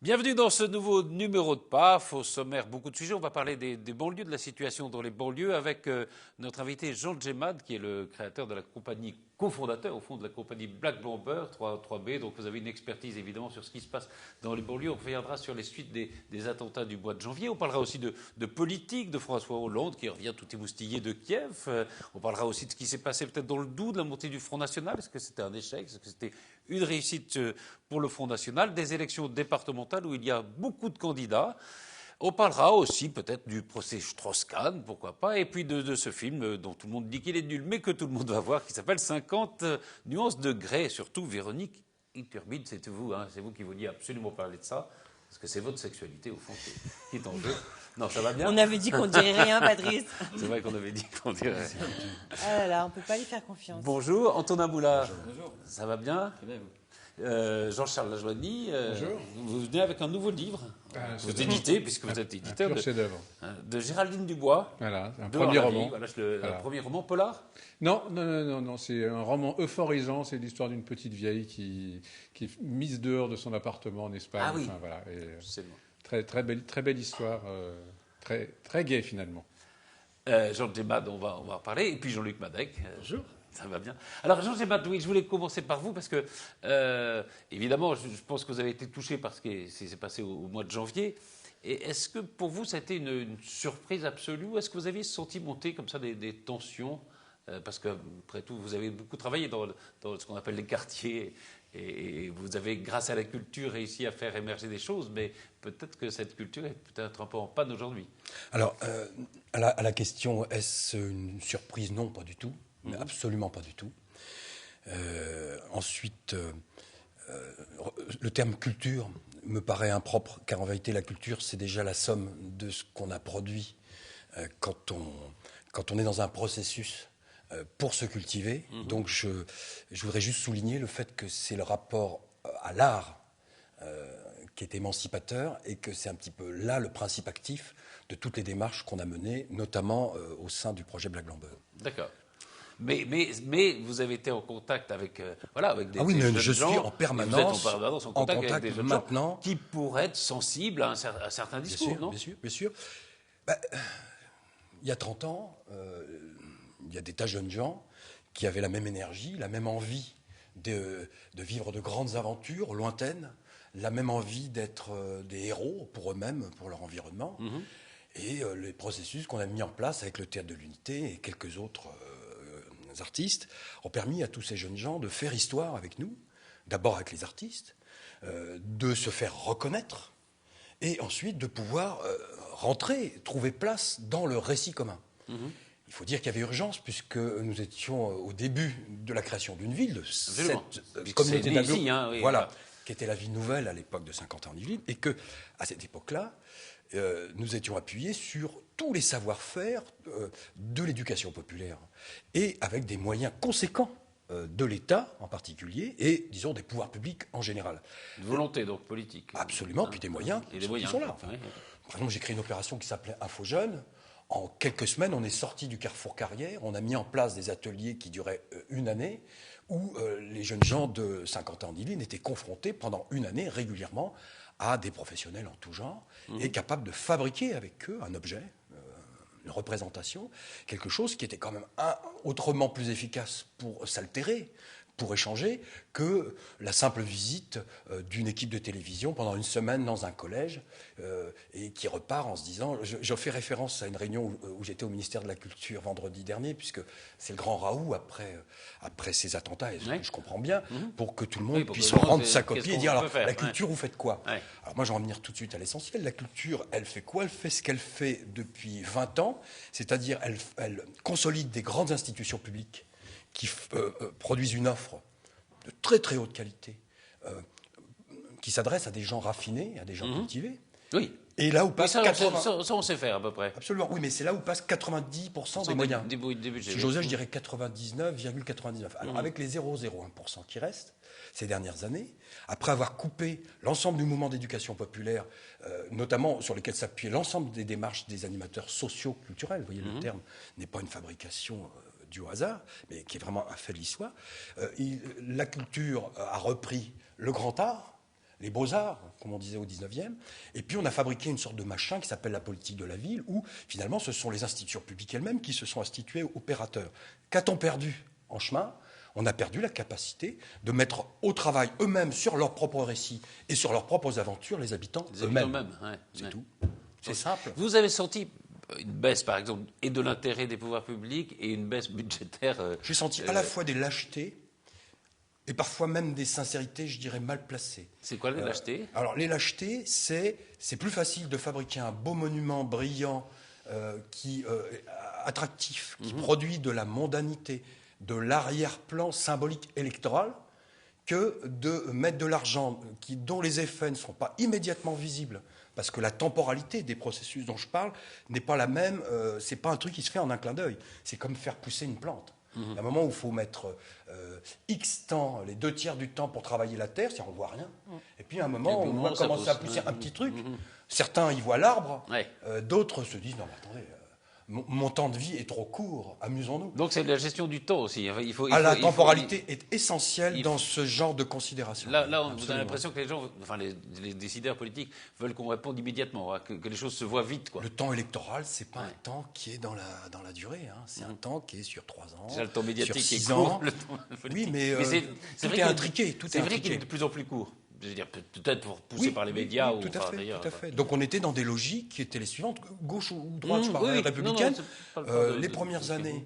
Bienvenue dans ce nouveau numéro de PAF. Au sommaire, beaucoup de sujets. On va parler des banlieues, de la situation dans les banlieues avec notre invité Jean Djemad, qui est le créateur de la compagnie, cofondateur au fond de la compagnie Black Bomber 3B. Donc vous avez une expertise évidemment sur ce qui se passe dans les banlieues. On reviendra sur les suites des attentats du mois de janvier. On parlera aussi de politique, de François Hollande qui revient tout émoustillé de Kiev. On parlera aussi de ce qui s'est passé peut-être dans le Doubs, de la montée du Front National. Est-ce que c'était un échec? Est-ce que c'était une réussite pour le Front National? Des élections départementales où il y a beaucoup de candidats. On parlera aussi peut-être du procès Strauss-Kahn, pourquoi pas, et puis de ce film dont tout le monde dit qu'il est nul, mais que tout le monde va voir, qui s'appelle 50 nuances de Grey. Surtout, Véronique Iturbide, c'est vous, hein, c'est vous qui vouliez absolument parler de ça, parce que c'est votre sexualité, au fond, qui est en jeu. Non, ça va bien? On avait dit qu'on ne dirait rien, Patrice. C'est vrai qu'on avait dit qu'on dirait rien. Ah là là, on ne peut pas lui faire confiance. Bonjour, Antonin Moulard. Bonjour. Ça va bien? Très bien, vous. Jean-Charles Lajoigny, Bonjour. vous venez avec un nouveau livre. Vous éditez, puisque vous êtes éditeur, un pur chef-d'œuvre. de Géraldine Dubois. Voilà, un de premier Henri. roman. Voilà, Voilà. un premier roman polar. Non, c'est un roman euphorisant. C'est l'histoire d'une petite vieille qui est mise dehors de son appartement en Espagne. Ah oui. Enfin, voilà. Et, C'est très belle histoire, très gaie finalement. Jean Djemad, on va en parler. Et puis Jean-Luc Madec. Bonjour. Ça va bien. Alors, Jean Djemad, oui, je voulais commencer par vous parce que, évidemment, je pense que vous avez été touché par ce qui s'est passé au mois de janvier. Et est-ce que pour vous, ça a été une surprise absolue ou est-ce que vous aviez senti monter comme ça des tensions parce que, après tout, vous avez beaucoup travaillé dans ce qu'on appelle les quartiers et vous avez, grâce à la culture, réussi à faire émerger des choses, mais peut-être que cette culture est peut-être un peu en panne aujourd'hui. Alors, à la question, est-ce une surprise? Non, pas du tout. Mais absolument pas du tout. Ensuite, le terme culture me paraît impropre, car en vérité, la culture, c'est déjà la somme de ce qu'on a produit quand on est dans un processus pour se cultiver. Donc, je voudrais juste souligner le fait que c'est le rapport à l'art qui est émancipateur et que c'est un petit peu là le principe actif de toutes les démarches qu'on a menées, notamment au sein du projet Black Bomber. D'accord. Mais vous avez été en contact avec, avec des, ah oui, des mais jeunes je gens. suis en permanence En contact avec des jeunes maintenant, gens qui pourraient être sensibles à un certain discours, non? Bien sûr. Il y a 30 ans, il y a des tas de jeunes gens qui avaient la même énergie, la même envie de vivre de grandes aventures lointaines, la même envie d'être des héros pour eux-mêmes, pour leur environnement. Et les processus qu'on a mis en place avec le Théâtre de l'Unité et quelques autres artistes ont permis à tous ces jeunes gens de faire histoire avec nous, d'abord avec les artistes, de se faire reconnaître et ensuite de pouvoir rentrer, trouver place dans le récit commun. Il faut dire qu'il y avait urgence puisque nous étions au début de la création d'une ville, de cette communauté d'agglomération, voilà, qui était la ville nouvelle à l'époque de 50 ans en Yvelines, et que à cette époque-là, nous étions appuyés sur tous les savoir-faire de l'éducation populaire et avec des moyens conséquents de l'État en particulier et, disons, des pouvoirs publics en général. Une volonté donc politique. Absolument, puis des moyens qui sont là. Enfin, par exemple, j'ai créé une opération qui s'appelait Info Jeunes. En quelques semaines, on est sorti du carrefour carrière, on a mis en place des ateliers qui duraient une année où les jeunes gens de 50 ans d'Yvelines étaient confrontés pendant une année régulièrement à des professionnels en tout genre et capables de fabriquer avec eux un objet, une représentation, quelque chose qui était quand même autrement plus efficace pour s'altérer, pour échanger, que la simple visite d'une équipe de télévision pendant une semaine dans un collège et qui repart en se disant... Je fais référence à une réunion où j'étais au ministère de la Culture vendredi dernier, puisque c'est le grand raout après ces attentats, et je comprends bien, pour que tout le monde puisse rendre sa copie et dire, alors, la culture, vous faites quoi? Alors moi, je vais en venir tout de suite à l'essentiel. La culture, elle fait quoi? Elle fait ce qu'elle fait depuis 20 ans, c'est-à-dire elle consolide des grandes institutions publiques qui produisent une offre de très très haute qualité, qui s'adresse à des gens raffinés, à des gens cultivés. Oui. Et là où passe 80... ça, on sait faire à peu près. Absolument, oui, mais c'est là où passe 90% des moyens. Des budgets. Si j'osais, je dirais 99,99. Alors avec les 0,01% qui restent, ces dernières années, après avoir coupé l'ensemble du mouvement d'éducation populaire, notamment sur lequel s'appuyait l'ensemble des démarches des animateurs socio-culturels, vous voyez, le terme n'est pas une fabrication... du hasard, mais qui est vraiment un fait de l'histoire. La culture a repris le grand art, les beaux-arts, comme on disait au 19e. Et puis on a fabriqué une sorte de machin qui s'appelle la politique de la ville, où finalement ce sont les institutions publiques elles-mêmes qui se sont instituées opérateurs. Qu'a-t-on perdu en chemin ? On a perdu la capacité de mettre au travail eux-mêmes sur leurs propres récits et sur leurs propres aventures les habitants eux-mêmes. C'est tout. C'est simple. Vous avez senti une baisse, par exemple, et de l'intérêt des pouvoirs publics et une baisse budgétaire. J'ai senti à la fois des lâchetés et parfois même des sincérités, je dirais, mal placées. C'est quoi les lâchetés ? Alors les lâchetés, c'est plus facile de fabriquer un beau monument brillant, attractif, qui produit de la mondanité, de l'arrière-plan symbolique électoral, que de mettre de l'argent dont les effets ne seront pas immédiatement visibles, parce que la temporalité des processus dont je parle n'est pas la même, c'est pas un truc qui se fait en un clin d'œil, c'est comme faire pousser une plante. Il y a un moment où il faut mettre X temps, les 2/3 du temps pour travailler la terre, on ne voit rien. Et puis à un moment, on voit commencer à pousser un petit truc. Certains y voient l'arbre, d'autres se disent, non mais attendez, mon temps de vie est trop court, amusons-nous. Donc c'est la gestion du temps aussi. La temporalité est essentielle dans ce genre de considération. Là vous avez l'impression que les gens, enfin les décideurs politiques veulent qu'on réponde immédiatement, que les choses se voient vite, quoi. Le temps électoral, c'est pas un temps qui est dans la durée, hein. C'est un temps qui est sur 3 ans, déjà, le temps médiatique sur 6 est court, ans. le temps Oui, mais tout vrai est intriqué. C'est vrai qu'il est de plus en plus court. Je veux dire, peut-être poussé par les médias tout ou par d'ailleurs. Tout à fait. Donc on était dans des logiques qui étaient les suivantes, gauche ou droite, je parlais républicaine. Les premières années,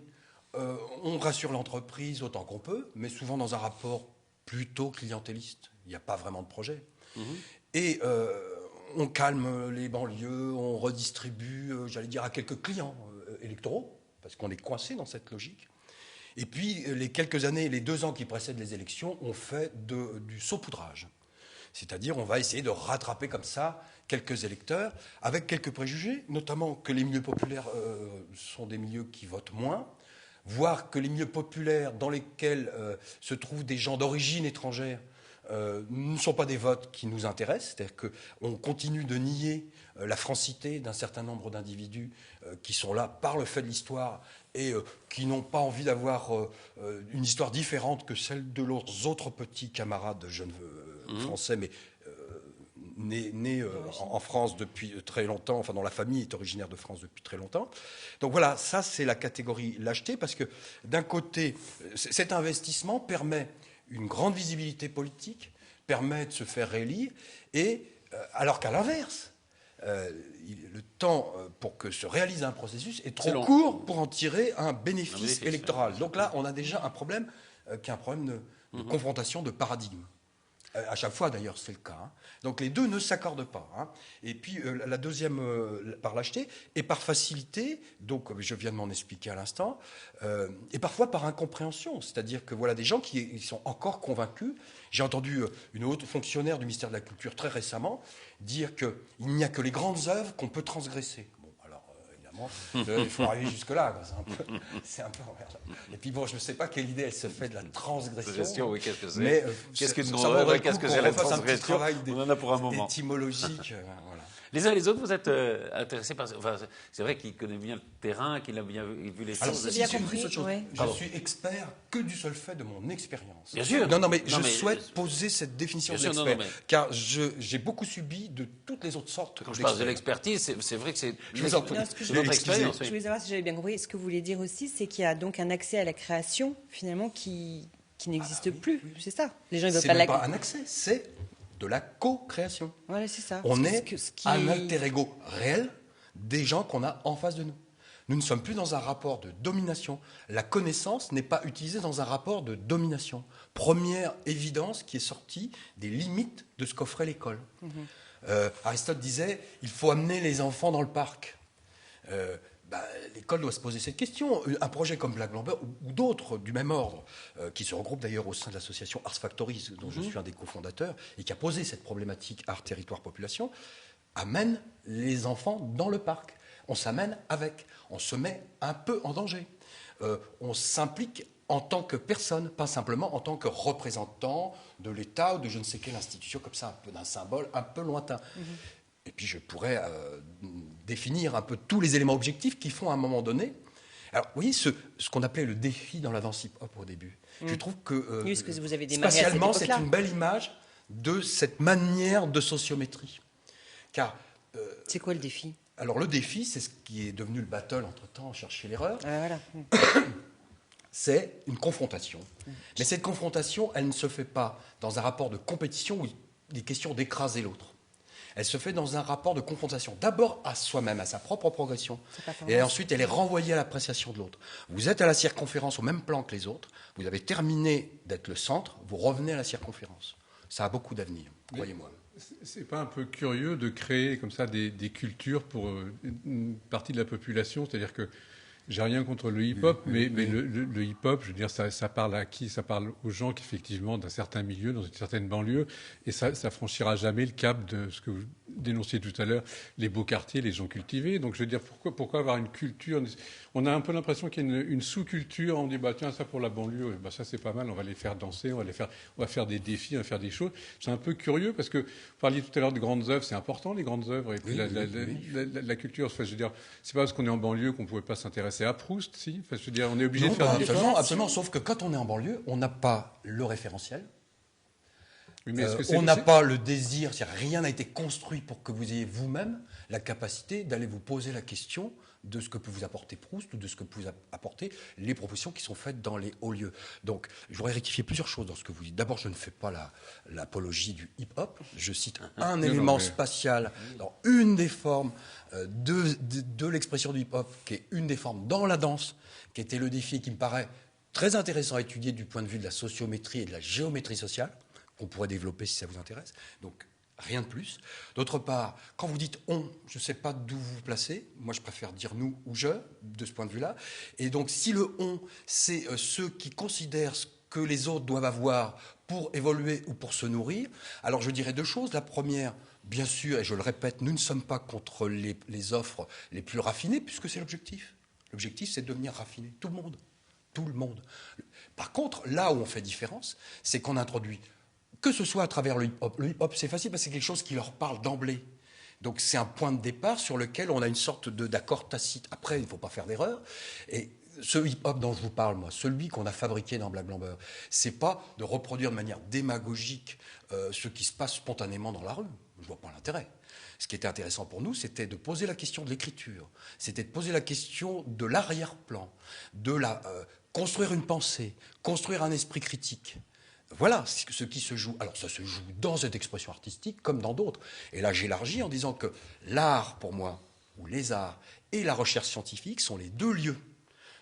on rassure l'entreprise autant qu'on peut, mais souvent dans un rapport plutôt clientéliste. Il n'y a pas vraiment de projet. Et on calme les banlieues, on redistribue, j'allais dire, à quelques clients électoraux, parce qu'on est coincé dans cette logique. Et puis les quelques années, les 2 ans qui précèdent les élections, on fait du saupoudrage. C'est-à-dire, on va essayer de rattraper comme ça quelques électeurs, avec quelques préjugés, notamment que les milieux populaires sont des milieux qui votent moins, voire que les milieux populaires dans lesquels se trouvent des gens d'origine étrangère ne sont pas des votes qui nous intéressent. C'est-à-dire qu'on continue de nier la francité d'un certain nombre d'individus qui sont là par le fait de l'histoire et qui n'ont pas envie d'avoir une histoire différente que celle de leurs autres petits camarades jeunes français, mais nés en France depuis très longtemps, enfin dont la famille est originaire de France depuis très longtemps. Donc voilà, ça c'est la catégorie lâcheté, parce que d'un côté, cet investissement permet une grande visibilité politique, permet de se faire réélire, et alors qu'à l'inverse, le temps pour que se réalise un processus est trop court pour en tirer un bénéfice électoral. Donc là, on a déjà un problème qui est un problème de confrontation de paradigme. À chaque fois, d'ailleurs, c'est le cas. Hein. Donc les deux ne s'accordent pas. Hein. Et puis la deuxième, par lâcheté, et par facilité, donc comme je viens de m'en expliquer à l'instant, et parfois par incompréhension. C'est-à-dire que voilà des gens qui sont encore convaincus. J'ai entendu une haute fonctionnaire du ministère de la Culture très récemment dire qu'il n'y a que les grandes œuvres qu'on peut transgresser. Il faut arriver jusque-là. C'est un peu emmerdant. Et puis bon, je ne sais pas quelle idée elle se fait de la transgression. Oui, qu'est-ce que c'est ? Mais qu'est-ce qu'une grande œuvre ? Qu'est-ce que c'est la transgression ? On en a pour un moment. Étymologique. Voilà. Les uns et les autres, vous êtes intéressés par... Enfin, c'est vrai qu'il connaît bien le terrain, qu'il a bien vu les choses. J'ai bien compris. Je suis expert que du seul fait de mon expérience. Bien sûr. Non, mais je souhaite poser cette définition d'expert, car j'ai beaucoup subi de toutes les autres sortes. Quand je parle de l'expertise, c'est vrai que c'est notre expérience. Je voulais savoir si j'avais bien compris. Ce que vous voulez dire aussi, c'est qu'il y a donc un accès à la création, finalement, qui n'existe plus. Oui. C'est ça. Les gens ne veulent pas pas un accès, c'est de la co-création. Voilà, c'est ça. On est un alter ego réel des gens qu'on a en face de nous. Nous ne sommes plus dans un rapport de domination. La connaissance n'est pas utilisée dans un rapport de domination. Première évidence qui est sortie des limites de ce qu'offrait l'école. Aristote disait « il faut amener les enfants dans le parc ». L'école doit se poser cette question. Un projet comme Black Blamber ou d'autres du même ordre, qui se regroupent d'ailleurs au sein de l'association Ars Factoris, dont je suis un des cofondateurs, et qui a posé cette problématique art, territoire, population, amène les enfants dans le parc. On s'amène avec. On se met un peu en danger. On s'implique en tant que personne, pas simplement en tant que représentant de l'État ou de je ne sais quelle institution, comme ça, un peu d'un symbole un peu lointain. Et puis je pourrais définir un peu tous les éléments objectifs qui font à un moment donné. Alors, vous voyez, ce qu'on appelait le défi dans la danse hip-hop au début. Je trouve que oui, parce que vous avez spatialement, c'est une belle image de cette manière de sociométrie. Car c'est quoi le défi? Alors le défi, c'est ce qui est devenu le battle entre-temps, chercher l'erreur. Voilà. C'est une confrontation. Mais cette confrontation, elle ne se fait pas dans un rapport de compétition où il est question d'écraser l'autre. Elle se fait dans un rapport de confrontation, d'abord à soi-même, à sa propre progression, et ensuite elle est renvoyée à l'appréciation de l'autre. Vous êtes à la circonférence au même plan que les autres, vous avez terminé d'être le centre, vous revenez à la circonférence. Ça a beaucoup d'avenir, croyez-moi. C'est pas un peu curieux de créer comme ça des cultures pour une partie de la population? C'est-à-dire que j'ai rien contre le hip-hop, mais le hip-hop, je veux dire, ça parle à qui? Ça parle aux gens qui, effectivement, d'un certain milieu, dans une certaine banlieue, et ça franchira jamais le cap de ce que vous dénonciez tout à l'heure, les beaux quartiers, les gens cultivés. Donc, je veux dire, pourquoi avoir une culture? On a un peu l'impression qu'il y a une sous-culture. On dit, bah tiens, ça pour la banlieue, bah ça c'est pas mal. On va les faire danser, on va faire des défis, on va faire des choses. C'est un peu curieux parce que vous parliez tout à l'heure de grandes œuvres, c'est important les grandes œuvres et puis la culture. Enfin, je veux dire, c'est pas parce qu'on est en banlieue qu'on pouvait pas s'intéresser à Proust, si. Enfin, je veux dire, on est obligé de faire des choses. Absolument. Sauf que quand on est en banlieue, on n'a pas le référentiel. On n'a pas le désir, rien n'a été construit pour que vous ayez vous-même la capacité d'aller vous poser la question de ce que peut vous apporter Proust ou de ce que peut vous apporter les propositions qui sont faites dans les hauts lieux. Donc, je voudrais rectifier plusieurs choses dans ce que vous dites. D'abord, je ne fais pas l'apologie du hip-hop. Je cite un élément spatial dans une des formes de l'expression du hip-hop, qui est une des formes dans la danse, qui était le défi qui me paraît très intéressant à étudier du point de vue de la sociométrie et de la géométrie sociale, qu'on pourrait développer si ça vous intéresse. Donc, rien de plus. D'autre part, quand vous dites « on », je ne sais pas d'où vous vous placez. Moi, je préfère dire « nous » ou « je », de ce point de vue-là. Et donc, si le « on », c'est ceux qui considèrent ce que les autres doivent avoir pour évoluer ou pour se nourrir, alors je dirais deux choses. La première, bien sûr, et je le répète, nous ne sommes pas contre les offres les plus raffinées, puisque c'est l'objectif. L'objectif, c'est de devenir raffiné. Tout le monde. Tout le monde. Par contre, là où on fait différence, c'est qu'on introduit, que ce soit à travers le hip-hop. Le hip-hop, c'est facile parce que c'est quelque chose qui leur parle d'emblée. Donc c'est un point de départ sur lequel on a une sorte d'accord tacite. Après, il ne faut pas faire d'erreur. Et ce hip-hop dont je vous parle, moi, celui qu'on a fabriqué dans Black Blamber, c'est pas de reproduire de manière démagogique ce qui se passe spontanément dans la rue. Je ne vois pas l'intérêt. Ce qui était intéressant pour nous, c'était de poser la question de l'écriture, c'était de poser la question de l'arrière-plan, de construire une pensée, construire un esprit critique. Voilà ce qui se joue. Alors ça se joue dans cette expression artistique comme dans d'autres. Et là j'élargis en disant que l'art pour moi, ou les arts et la recherche scientifique sont les deux lieux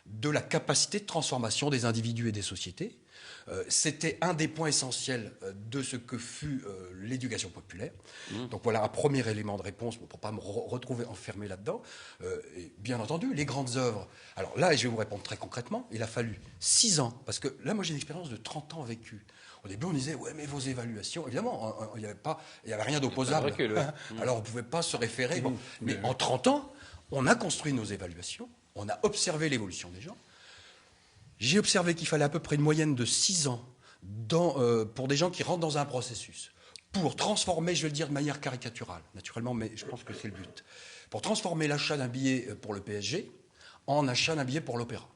de la capacité de transformation des individus et des sociétés. C'était un des points essentiels de ce que fut l'éducation populaire. Donc voilà un premier élément de réponse pour ne pas me retrouver enfermé là-dedans. Et bien entendu, les grandes œuvres. Alors là, et je vais vous répondre très concrètement, il a fallu 6 ans, parce que là, moi j'ai une expérience de 30 ans vécue. Au début, on disait, ouais, mais vos évaluations, évidemment, il n'y avait rien d'opposable. Alors on ne pouvait pas se référer. Bon. Mais en 30 ans, on a construit nos évaluations, on a observé l'évolution des gens. J'ai observé qu'il fallait à peu près une moyenne de 6 ans pour des gens qui rentrent dans un processus, pour transformer, je vais le dire de manière caricaturale, naturellement, mais je pense que c'est le but, pour transformer l'achat d'un billet pour le PSG en achat d'un billet pour l'opéra.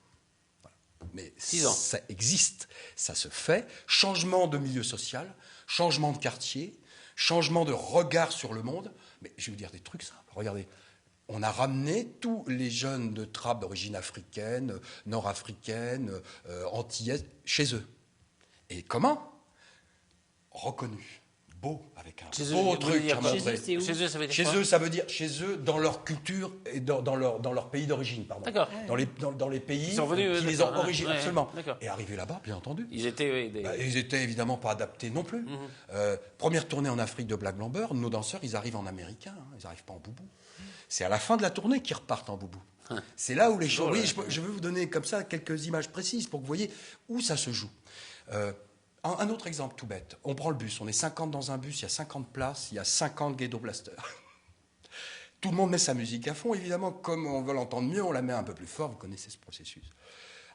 Voilà. Mais 6 ans. Ça existe, ça se fait. Changement de milieu social, changement de quartier, changement de regard sur le monde. Mais je vais vous dire des trucs simples. Regardez. On a ramené tous les jeunes de Trappes d'origine africaine, nord-africaine, antillaise, chez eux. Et comment? Reconnus. Beau, avec un beau truc. Chez eux, ça veut dire quoi? Ça veut dire chez eux, dans leur culture et dans leur pays d'origine, pardon. D'accord. Dans les pays qui les ont originés, absolument. Et arrivés là-bas, bien entendu. Ils étaient évidemment pas adaptés non plus. Première tournée en Afrique de Black Blamber, nos danseurs, ils arrivent en américain, ils n'arrivent pas en boubou. C'est à la fin de la tournée qu'ils repartent en boubou. C'est là où les choses... Oui, je vais vous donner comme ça quelques images précises pour que vous voyez où ça se joue. Un autre exemple tout bête. On prend le bus, on est 50 dans un bus, il y a 50 places, il y a 50 ghetto blasters. Tout le monde met sa musique à fond, évidemment, comme on veut l'entendre mieux, on la met un peu plus fort, vous connaissez ce processus.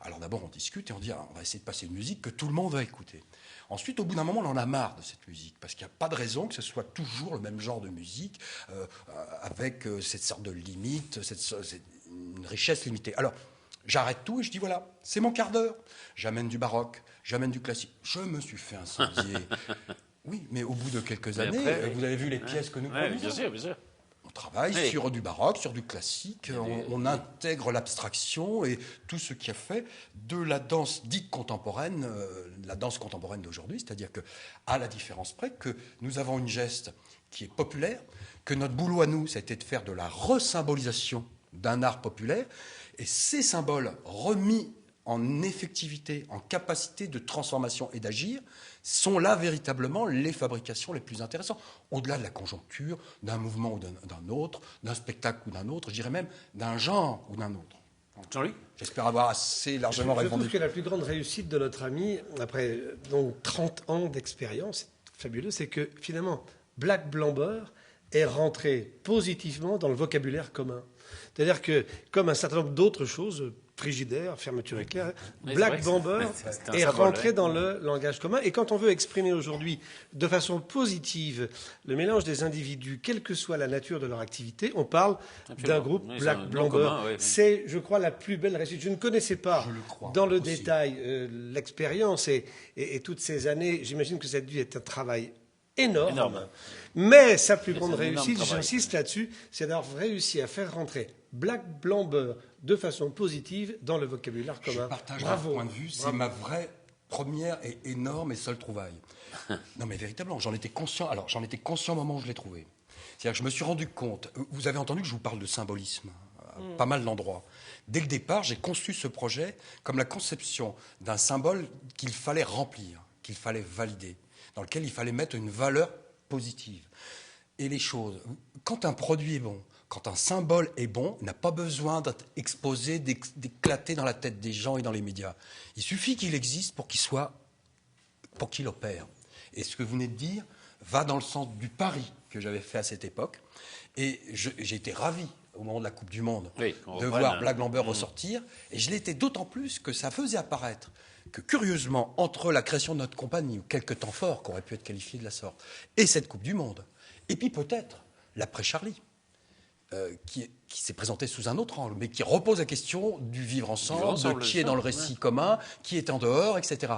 Alors d'abord on discute et on dit, on va essayer de passer une musique que tout le monde va écouter. Ensuite, au bout d'un moment, on en a marre de cette musique, parce qu'il n'y a pas de raison que ce soit toujours le même genre de musique, avec cette sorte de limite, une richesse limitée. Alors, j'arrête tout et je dis, voilà, c'est mon quart d'heure. J'amène du baroque, j'amène du classique. Je me suis fait incendier. Oui, mais au bout de quelques années, après, vous avez vu les pièces que nous produisons. Bien sûr, bien sûr. On travaille sur du baroque, sur du classique, on intègre l'abstraction et tout ce qui a fait de la danse dite contemporaine, la danse contemporaine d'aujourd'hui, c'est-à-dire que, à la différence près, que nous avons une geste qui est populaire, que notre boulot à nous, ça a été de faire de la resymbolisation d'un art populaire, et ces symboles remis en effectivité, en capacité de transformation et d'agir, sont là véritablement les fabrications les plus intéressantes. Au-delà de la conjoncture, d'un mouvement ou d'un autre, d'un spectacle ou d'un autre, je dirais même d'un genre ou d'un autre. Jean-Louis ? J'espère avoir assez largement répondu. Je trouve que la plus grande réussite de notre ami, après donc 30 ans d'expérience, c'est fabuleux, c'est que finalement, Black Blamber est rentré positivement dans le vocabulaire commun. C'est-à-dire que, comme un certain nombre d'autres choses, Frigidaire, fermeture éclair, Black Blamber est rentré dans le langage commun. Et quand on veut exprimer aujourd'hui de façon positive le mélange des individus, quelle que soit la nature de leur activité, on parle d'un groupe Black Blamber. C'est, je crois, la plus belle réussite. Je ne connaissais pas dans le détail l'expérience et toutes ces années. J'imagine que ça a dû être un travail énorme. Mais sa plus grande réussite, j'insiste là-dessus, c'est d'avoir réussi à faire rentrer Black Blamber de façon positive dans le vocabulaire commun. Je partage votre point de vue, c'est ma vraie première et énorme et seule trouvaille. Non mais véritablement, j'en étais conscient au moment où je l'ai trouvé. C'est-à-dire que je me suis rendu compte, vous avez entendu que je vous parle de symbolisme à pas mal d'endroits. Dès le départ, j'ai conçu ce projet comme la conception d'un symbole qu'il fallait remplir, qu'il fallait valider, dans lequel il fallait mettre une valeur positive. Et les choses, quand un produit est bon, quand un symbole est bon, il n'a pas besoin d'être exposé, d'éclater dans la tête des gens et dans les médias. Il suffit qu'il existe pour qu'il opère. Et ce que vous venez de dire va dans le sens du pari que j'avais fait à cette époque. Et j'ai été ravi au moment de la Coupe du Monde de voir Black Blamber ressortir. Et je l'étais d'autant plus que ça faisait apparaître que, curieusement, entre la création de notre compagnie, ou quelques temps forts qui auraient pu être qualifiés de la sorte, et cette Coupe du Monde, et puis peut-être l'après-Charlie, qui s'est présenté sous un autre angle, mais qui repose la question du vivre ensemble, de qui est dans le récit commun, qui est en dehors, etc.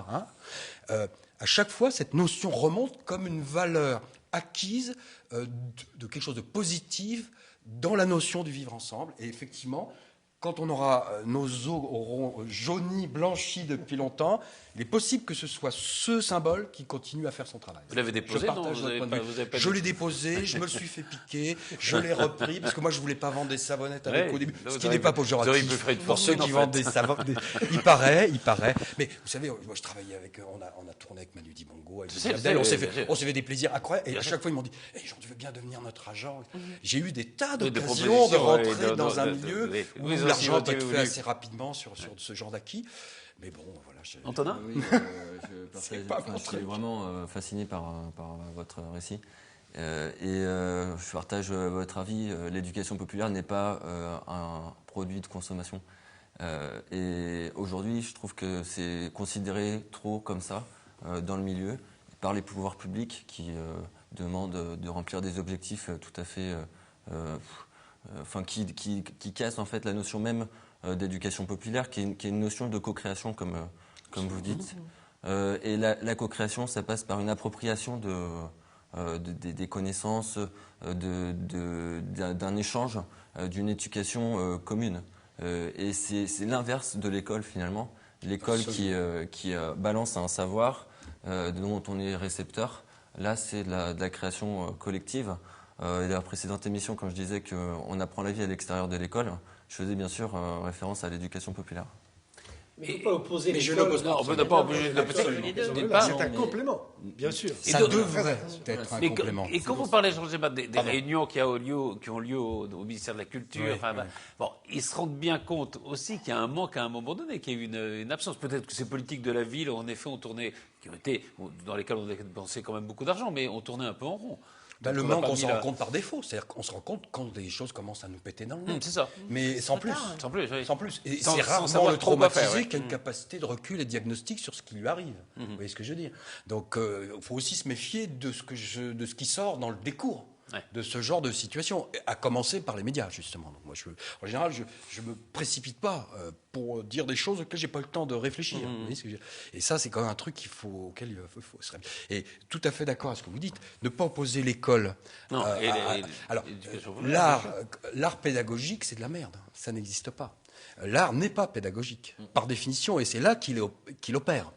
À chaque fois, cette notion remonte comme une valeur acquise de quelque chose de positif dans la notion du vivre ensemble. Et effectivement, quand nos os auront jauni, blanchi depuis longtemps, il est possible que ce soit ce symbole qui continue à faire son travail. Vous l'avez déposé, Je l'ai déposé, je me le suis fait piquer, je l'ai repris, parce que moi je ne voulais pas vendre des savonnettes avec au début, ce qui n'est pas péjoratif pour ceux qui vendent des savonnettes. Il paraît. Mais vous savez, moi je travaillais avec, on a tourné avec Manu Dibango, avec Abdel, on s'est fait des plaisirs incroyables, et à chaque fois ils m'ont dit Jean, tu veux bien devenir notre agent. J'ai eu des tas d'occasions de rentrer dans un milieu où l'argent peut être fait assez rapidement sur ce genre d'acquis. Mais bon, voilà. Antonin ? Oui, je suis vraiment fasciné par votre récit. Je partage votre avis. L'éducation populaire n'est pas un produit de consommation. Et aujourd'hui, je trouve que c'est considéré trop comme ça dans le milieu par les pouvoirs publics qui demandent de remplir des objectifs tout à fait... qui cassent en fait la notion même d'éducation populaire, qui est une notion de co-création, comme vous dites. Et la co-création, ça passe par une appropriation des connaissances, d'un échange, d'une éducation commune. Et c'est l'inverse de l'école, finalement. L'école qui balance un savoir dont on est récepteur. Là, c'est de la création collective. Et dans la précédente émission, quand je disais qu'on apprend la vie à l'extérieur de l'école, je faisais bien sûr référence à l'éducation populaire. Mais il ne faut pas opposer mais je l'oppose pas. On ne peut pas opposer c'est un complément, bien sûr. Ça devrait être un complément. Et quand vous parlez, je ne sais pas, des réunions qui ont lieu au ministère de la Culture, bon, ils se rendent bien compte aussi qu'il y a un manque à un moment donné, qu'il y a eu une absence. Peut-être que ces politiques de la ville, en effet, ont tourné, dans lesquelles on a dépensé quand même beaucoup d'argent, mais ont tourné un peu en rond. Le manque, on se rend compte par défaut. C'est-à-dire qu'on se rend compte quand des choses commencent à nous péter dans le nez. C'est ça. Mais sans plus. Sans plus. Et c'est rarement le traumatisé qui a une capacité de recul et de diagnostic sur ce qui lui arrive. Vous voyez ce que je veux dire ? Donc, il faut aussi se méfier de ce qui sort dans le décours. de ce genre de situation, à commencer par les médias, justement. Donc moi, en général, je me précipite pas pour dire des choses auxquelles j'ai pas le temps de réfléchir. Vous voyez ce que et ça, c'est quand même un truc auquel il faut se réfléchir. Et tout à fait d'accord à ce que vous dites, ne pas opposer l'école. Alors, l'art pédagogique, c'est de la merde. Ça n'existe pas. L'art n'est pas pédagogique, par définition, et c'est là qu'il opère.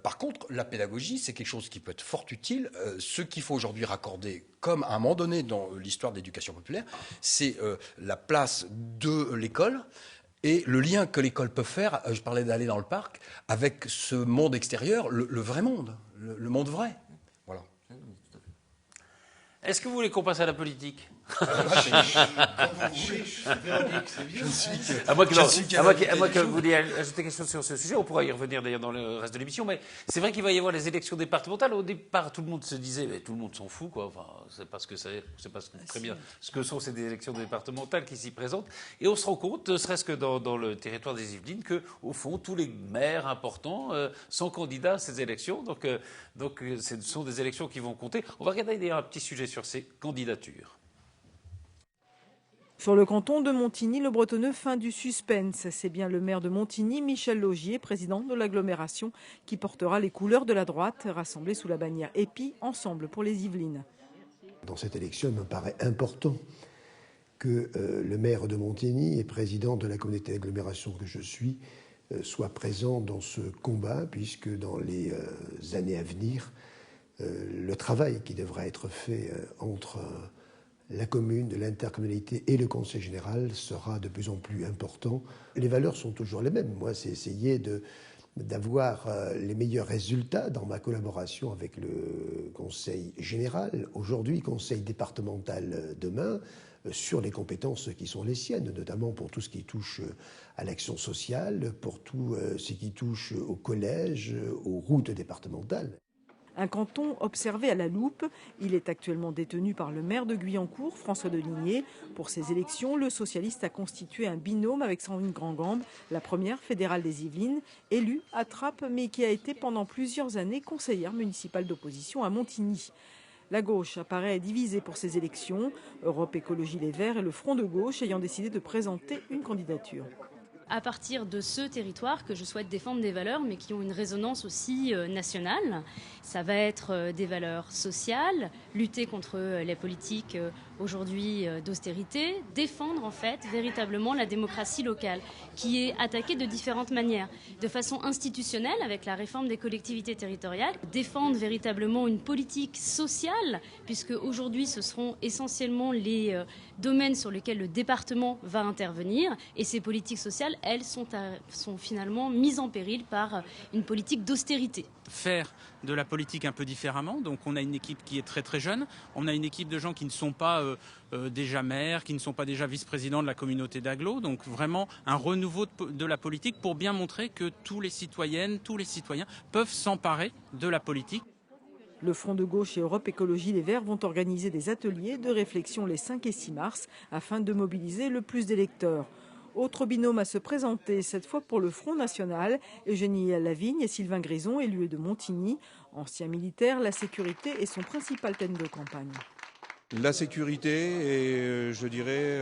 Par contre, la pédagogie, c'est quelque chose qui peut être fort utile. Ce qu'il faut aujourd'hui raccorder, comme à un moment donné dans l'histoire de l'éducation populaire, c'est la place de l'école et le lien que l'école peut faire, je parlais d'aller dans le parc, avec ce monde extérieur, le vrai monde, le monde vrai. Voilà. Est-ce que vous voulez qu'on passe à la politique ? À moins que vous vouliez ajouter quelque chose sur ce sujet, on pourra y revenir d'ailleurs dans le reste de l'émission, mais c'est vrai qu'il va y avoir les élections départementales. Au départ, tout le monde se disait, mais tout le monde s'en fout, quoi. Enfin, c'est pas ce que c'est, c'est pas très bien ce que sont ces élections départementales qui s'y présentent. Et on se rend compte, ne serait-ce que dans le territoire des Yvelines, que au fond, tous les maires importants sont candidats à ces élections. Donc, ce sont des élections qui vont compter. On va regarder d'ailleurs un petit sujet sur ces candidatures. Sur le canton de Montigny, le Bretonneux, fin du suspense. C'est bien le maire de Montigny, Michel Laugier, président de l'agglomération, qui portera les couleurs de la droite, rassemblées sous la bannière EPI, Ensemble pour les Yvelines. Dans cette élection, il me paraît important que le maire de Montigny et président de la communauté d'agglomération que je suis soit présent dans ce combat, puisque dans les années à venir, le travail qui devra être fait entre la commune, de l'intercommunalité et le conseil général sera de plus en plus important. Les valeurs sont toujours les mêmes. Moi, c'est essayer d'avoir les meilleurs résultats dans ma collaboration avec le conseil général, aujourd'hui conseil départemental demain, sur les compétences qui sont les siennes, notamment pour tout ce qui touche à l'action sociale, pour tout ce qui touche au collège, aux routes départementales. Un canton observé à la loupe. Il est actuellement détenu par le maire de Guyancourt, François Deligné. Pour ces élections, le socialiste a constitué un binôme avec Sandrine Grandgambe, la première fédérale des Yvelines, élue à Trappes, mais qui a été pendant plusieurs années conseillère municipale d'opposition à Montigny. La gauche apparaît divisée pour ces élections. Europe Écologie Les Verts et le Front de gauche ayant décidé de présenter une candidature. À partir de ce territoire que je souhaite défendre des valeurs, mais qui ont une résonance aussi nationale. Ça va être des valeurs sociales, lutter contre les politiques aujourd'hui d'austérité, défendre en fait véritablement la démocratie locale, qui est attaquée de différentes manières. De façon institutionnelle, avec la réforme des collectivités territoriales, défendre véritablement une politique sociale, puisque aujourd'hui ce seront essentiellement les domaines sur lesquels le département va intervenir, et ces politiques sociales, elles sont finalement mises en péril par une politique d'austérité. Faire de la politique un peu différemment. Donc on a une équipe qui est très très jeune, on a une équipe de gens qui ne sont pas déjà maires, qui ne sont pas déjà vice-présidents de la communauté d'agglo. Donc vraiment un renouveau de la politique pour bien montrer que tous les citoyennes, tous les citoyens peuvent s'emparer de la politique. Le Front de gauche et Europe Écologie Les Verts vont organiser des ateliers de réflexion les 5 et 6 mars afin de mobiliser le plus d'électeurs. Autre binôme à se présenter, cette fois pour le Front National, Eugénie Lavigne et Sylvain Grison, élus de Montigny. Ancien militaire, la sécurité est son principal thème de campagne. La sécurité et, je dirais,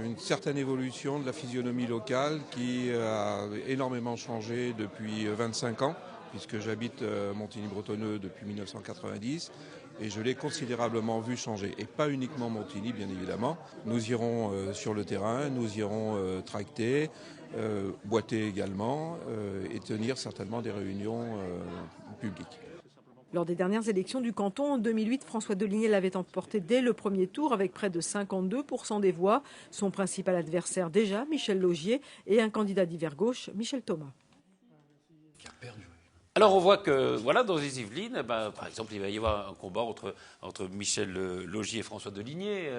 une certaine évolution de la physionomie locale qui a énormément changé depuis 25 ans, puisque j'habite Montigny-Bretonneux depuis 1990. Et je l'ai considérablement vu changer. Et pas uniquement Montigny, bien évidemment. Nous irons sur le terrain, nous irons tracter, boiter également et tenir certainement des réunions publiques. Lors des dernières élections du canton, en 2008, François Deligné l'avait emporté dès le premier tour avec près de 52% des voix. Son principal adversaire déjà, Michel Laugier, et un candidat d'hiver gauche, Michel Thomas. Qui a perdu. Alors on voit que voilà, dans les Yvelines, par exemple, il va y avoir un combat entre Michel Laugier et François Deligné,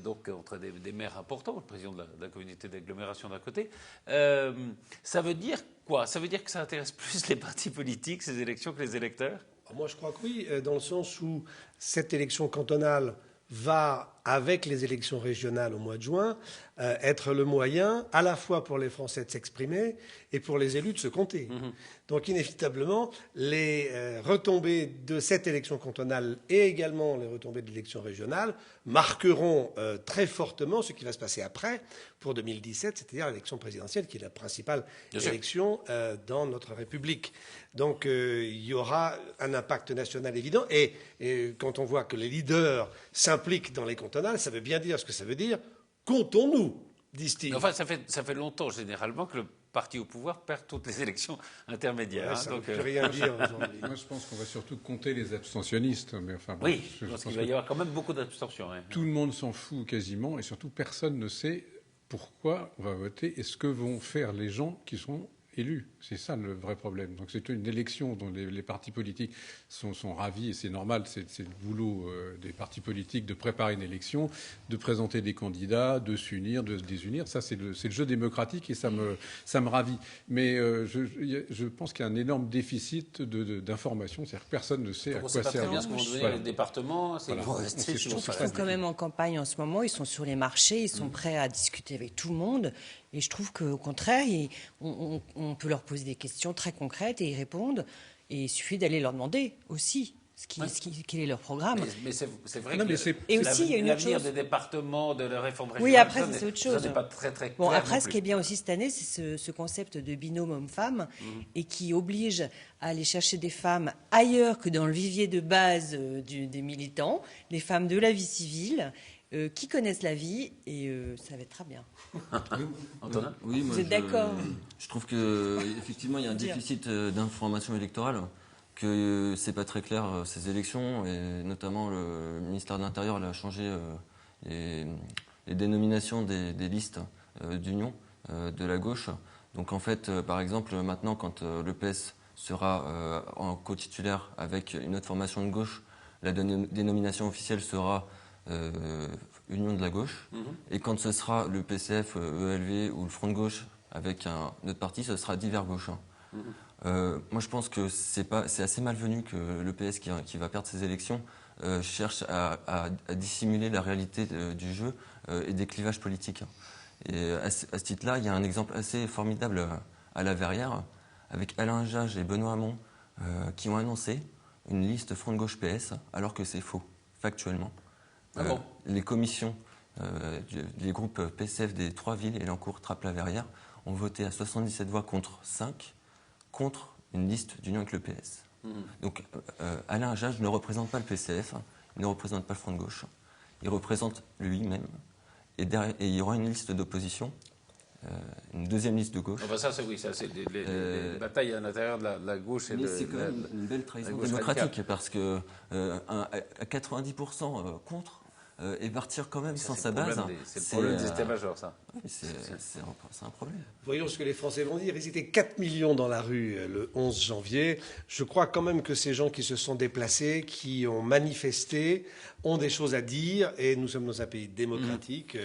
donc entre des maires importants, le président de la communauté d'agglomération d'un côté. Ça veut dire quoi? Ça veut dire que ça intéresse plus les partis politiques, ces élections, que les électeurs? Moi je crois que oui, dans le sens où cette élection cantonale va, avec les élections régionales au mois de juin, être le moyen à la fois pour les Français de s'exprimer et pour les élus de se compter. Donc inévitablement, les retombées de cette élection cantonale et également les retombées de l'élection régionale marqueront très fortement ce qui va se passer après pour 2017, c'est-à-dire l'élection présidentielle qui est la principale élection dans notre République. Donc il y aura un impact national évident et quand on voit que les leaders s'impliquent dans les cantonales, ça veut bien dire ce que ça veut dire. Comptons-nous, disent-ils. Enfin, ça fait longtemps généralement que le parti au pouvoir perd toutes les élections intermédiaires. Ouais, ça ne veut rien dire aujourd'hui. Moi, je pense qu'on va surtout compter les abstentionnistes. Mais enfin, oui, je pense qu'il va y avoir quand même beaucoup d'abstention. Hein. Tout le monde s'en fout quasiment, et surtout personne ne sait pourquoi on va voter et ce que vont faire les gens qui sont élus. C'est ça le vrai problème. Donc c'est une élection dont les partis politiques sont ravis, et c'est normal, c'est le boulot des partis politiques de préparer une élection, de présenter des candidats, de s'unir, de se désunir. Ça, c'est le jeu démocratique et ça me ravit. Mais je pense qu'il y a un énorme déficit d'information. C'est-à-dire que personne ne sait à quoi sert. C'est pas très bien ce qu'on va donner les départements. Je trouve qu'ils sont quand même en campagne en ce moment. Ils sont sur les marchés, ils sont prêts à discuter avec tout le monde. Et je trouve qu'au contraire, on peut leur poser des questions très concrètes et y répondre. Et il suffit d'aller leur demander aussi quel est leur programme. Mais c'est vrai que et aussi, il y a une autre l'avenir chose. des départements, de la réforme régionale, oui, après, c'est autre chose. Ça n'est pas très clair. Bon, après, ce qui est bien aussi cette année, c'est ce concept de binôme homme-femme et qui oblige à aller chercher des femmes ailleurs que dans le vivier de base des militants, des femmes de la vie civile, qui connaissent la vie, et ça va être très bien. Antonin ? Oui, vous êtes d'accord ? Je trouve qu'effectivement, il y a un déficit d'information électorale, que c'est pas très clair ces élections, et notamment le ministère de l'Intérieur a changé les dénominations des listes d'union de la gauche. Donc en fait, par exemple, maintenant, quand le PS sera en co-titulaire avec une autre formation de gauche, la dénomination officielle sera Union de la gauche, et quand ce sera le PCF, ELV ou le Front de gauche avec un autre parti, ce sera Divers gauche. Moi je pense que c'est assez malvenu que le PS qui va perdre ses élections cherche à dissimuler la réalité du jeu et des clivages politiques. Et à ce titre-là, il y a un exemple assez formidable à la Verrière, avec Alain Jage et Benoît Hamon qui ont annoncé une liste Front de gauche PS, alors que c'est faux, factuellement. Les commissions des groupes PCF des 3 villes, Elancourt, Trappes-la-Verrière, ont voté à 77 voix contre 5, contre une liste d'union avec le PS. Donc Alain Jage ne représente pas le PCF, il ne représente pas le Front de gauche, il représente lui-même, et il y aura une liste d'opposition, une deuxième liste de gauche. Enfin, ça, c'est les batailles à l'intérieur de la gauche et mais c'est quand même une belle trahison démocratique, parce que à 90% contre, et partir quand même sans sa base. C'est le problème des états-majors, ça. Oui, c'est un problème. Voyons ce que les Français vont dire. Ils étaient 4 millions dans la rue le 11 janvier. Je crois quand même que ces gens qui se sont déplacés, qui ont manifesté, ont des choses à dire. Et nous sommes dans un pays démocratique.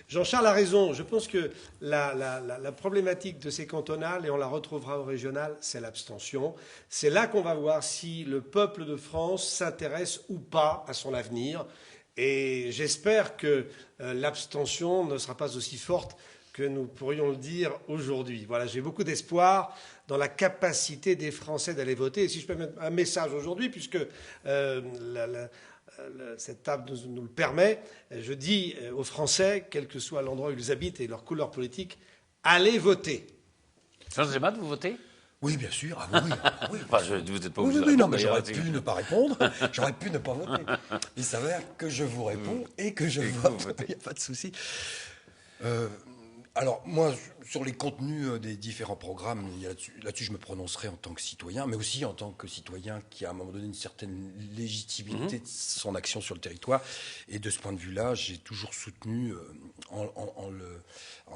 Jean-Charles a raison. Je pense que la problématique de ces cantonales, et on la retrouvera au régional, c'est l'abstention. C'est là qu'on va voir si le peuple de France s'intéresse ou pas à son avenir. Et j'espère que l'abstention ne sera pas aussi forte que nous pourrions le dire aujourd'hui. Voilà, j'ai beaucoup d'espoir dans la capacité des Français d'aller voter. Et si je peux mettre un message aujourd'hui, puisque cette table nous le permet, je dis aux Français, quel que soit l'endroit où ils habitent et leur couleur politique, allez voter. Jean Gemad, vous votez ? Oui, bien sûr. Ah, oui. Enfin, vous n'êtes pas obligé de non, mais j'aurais pu ne pas répondre. J'aurais pu ne pas voter. Il s'avère que je vous réponds et que je vote. Il n'y a pas de souci. Alors, moi, sur les contenus des différents programmes, là-dessus, je me prononcerai en tant que citoyen, mais aussi en tant que citoyen qui a à un moment donné une certaine légitimité de son action sur le territoire. Et de ce point de vue-là, j'ai toujours soutenu, en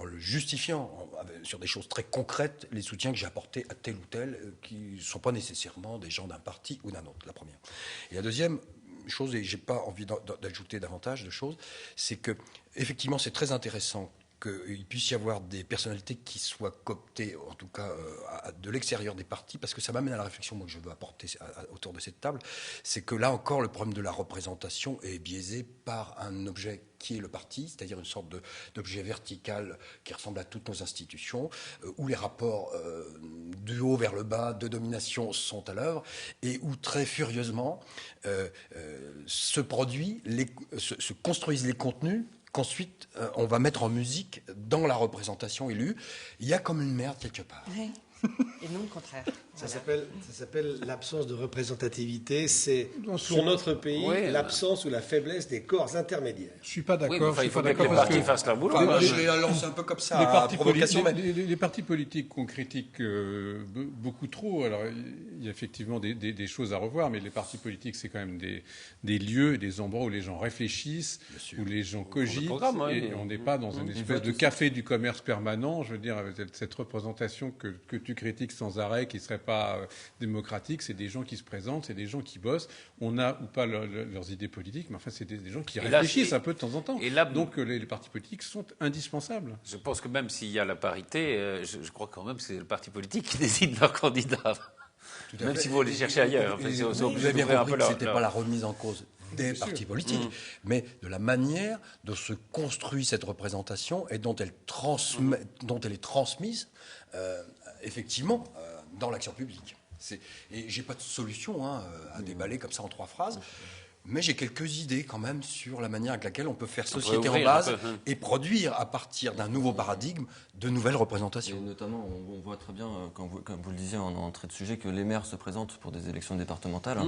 le justifiant sur des choses très concrètes, les soutiens que j'ai apportés à tel ou tel, qui ne sont pas nécessairement des gens d'un parti ou d'un autre, la première. Et la deuxième chose, et je n'ai pas envie d'ajouter davantage de choses, c'est que effectivement, c'est très intéressant qu'il puisse y avoir des personnalités qui soient cooptées, en tout cas de l'extérieur des partis, parce que ça m'amène à la réflexion moi, que je veux apporter autour de cette table, c'est que là encore, le problème de la représentation est biaisé par un objet qui est le parti, c'est-à-dire une sorte d'objet vertical qui ressemble à toutes nos institutions, où les rapports du haut vers le bas de domination sont à l'œuvre, et où très furieusement se construisent les contenus qu'ensuite on va mettre en musique dans la représentation élue. Il y a comme une merde quelque part. Oui. Et non le contraire. Ça s'appelle l'absence de représentativité. C'est pour notre pays l'absence ou la faiblesse des corps intermédiaires. Je suis pas d'accord. Il faut que les partis fassent leur boulot. Je l'ai lancé un peu comme ça. Les partis politiques qu'on critique beaucoup trop. Alors il y a effectivement des choses à revoir, mais les partis politiques c'est quand même des lieux, des endroits où les gens réfléchissent, où les gens cogitent, et on n'est pas dans une espèce de café du commerce permanent. Je veux dire, avec cette représentation que tu critiques sans arrêt, qui serait pas démocratique, c'est des gens qui se présentent, c'est des gens qui bossent. On a ou pas leurs idées politiques, mais enfin c'est des gens qui réfléchissent un peu de temps en temps. Et là, donc les partis politiques sont indispensables. Je pense que même s'il y a la parité, je crois quand même que c'est le parti politique qui décide leur candidat. Même si vous les cherchez ailleurs. Vous avez bien compris que ce n'était pas la remise en cause des partis politiques, mais de la manière dont se construit cette représentation et dont elle est transmise effectivement dans l'action publique. Et j'ai pas de solution à déballer comme ça en 3 phrases, mais j'ai quelques idées quand même sur la manière avec laquelle on peut faire société en base et produire à partir d'un nouveau paradigme de nouvelles représentations. Et notamment, on voit très bien, comme vous le disiez en entrée de sujet, que les maires se présentent pour des élections départementales.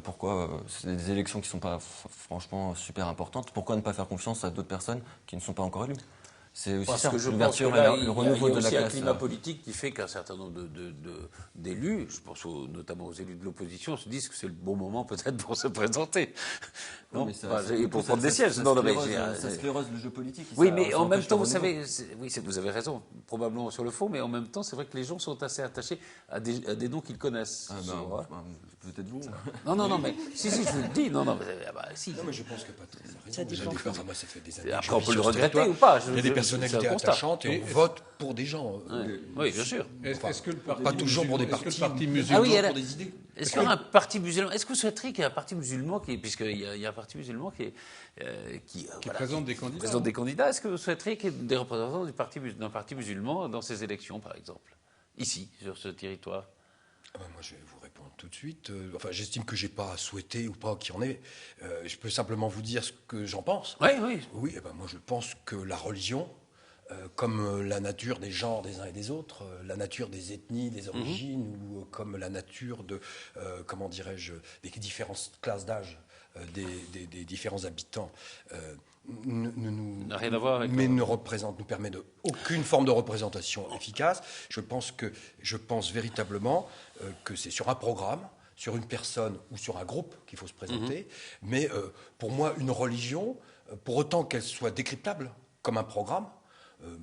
Pourquoi c'est des élections qui ne sont pas franchement super importantes. Pourquoi ne pas faire confiance à d'autres personnes qui ne sont pas encore élues? C'est aussi parce ça, que je l'ouverture pense que là, et le renouveau de la classe. Il y a aussi un climat politique qui fait qu'un certain nombre d'élus, je pense notamment aux élus de l'opposition, se disent que c'est le bon moment peut-être pour se présenter. Non, et pour prendre des sièges. Ça sclérose le jeu politique. Oui, mais en même temps, vous savez, vous avez raison, probablement sur le fond, mais en même temps, c'est vrai que les gens sont assez attachés à des noms qu'ils connaissent. Peut-être vous. Non, mais si, je vous le dis. Non, si. Non, mais je pense que Patrick a raison. Ça dépend. Moi, ça fait des années. Après, on peut le regretter ou pas. Il y a des personnalités attachantes et on vote pour des gens. Oui, bien sûr. Est-ce que pas toujours pour des partis musulmans, pour des idées. Est-ce qu'il y a un parti musulman? Est-ce que vous souhaiteriez qu'il y ait un parti musulman puisqu'il y a un parti musulman qui présente des candidats? Est-ce que vous souhaiteriez qu'il y ait des représentants d'un parti musulman dans ces élections, par exemple, ici, sur ce territoire? Moi, je vais vous répondre tout de suite. J'estime que j'ai pas à souhaiter ou pas qu'il y en ait. Je peux simplement vous dire ce que j'en pense. Oui. Oui, moi, je pense que la religion, comme la nature des genres des uns et des autres, la nature des ethnies, des origines, ou comme la nature de, des différentes classes d'âge, des différents habitants, n'a rien à voir avec nous permet aucune forme de représentation efficace. Je pense véritablement que c'est sur un programme, sur une personne ou sur un groupe qu'il faut se présenter. Mais pour moi, une religion, pour autant qu'elle soit décryptable comme un programme,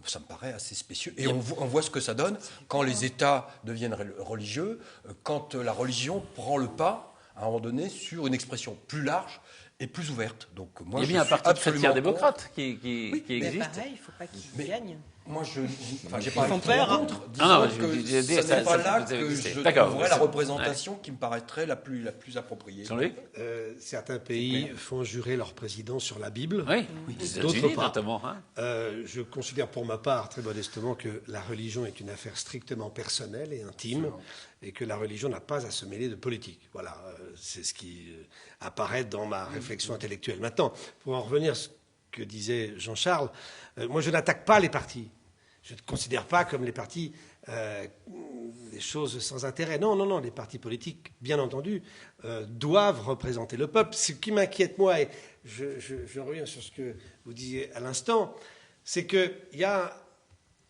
ça me paraît assez spécieux. Et on voit ce que ça donne quand les États deviennent religieux, quand la religion prend le pas, à un moment donné, sur une expression plus large et plus ouverte. Donc, moi, il y a bien un parti chrétien-démocrate qui existe. Mais pareil, il ne faut pas qu'il gagne. Moi, j'ai pas contre. Disons que ce n'est pas là que je trouverais la représentation qui me paraîtrait la plus appropriée. Certains pays font jurer leur président sur la Bible. Oui, d'autres pas. Notamment. Je considère pour ma part, très modestement, que la religion est une affaire strictement personnelle et intime, et que la religion n'a pas à se mêler de politique. Voilà, c'est ce qui apparaît dans ma réflexion intellectuelle. Maintenant, pour en revenir à ce que disait Jean-Charles, moi je n'attaque pas les partis. Je ne considère pas comme les partis des choses sans intérêt. Non, les partis politiques, bien entendu, doivent représenter le peuple. Ce qui m'inquiète, moi, et je reviens sur ce que vous disiez à l'instant, c'est qu'il y a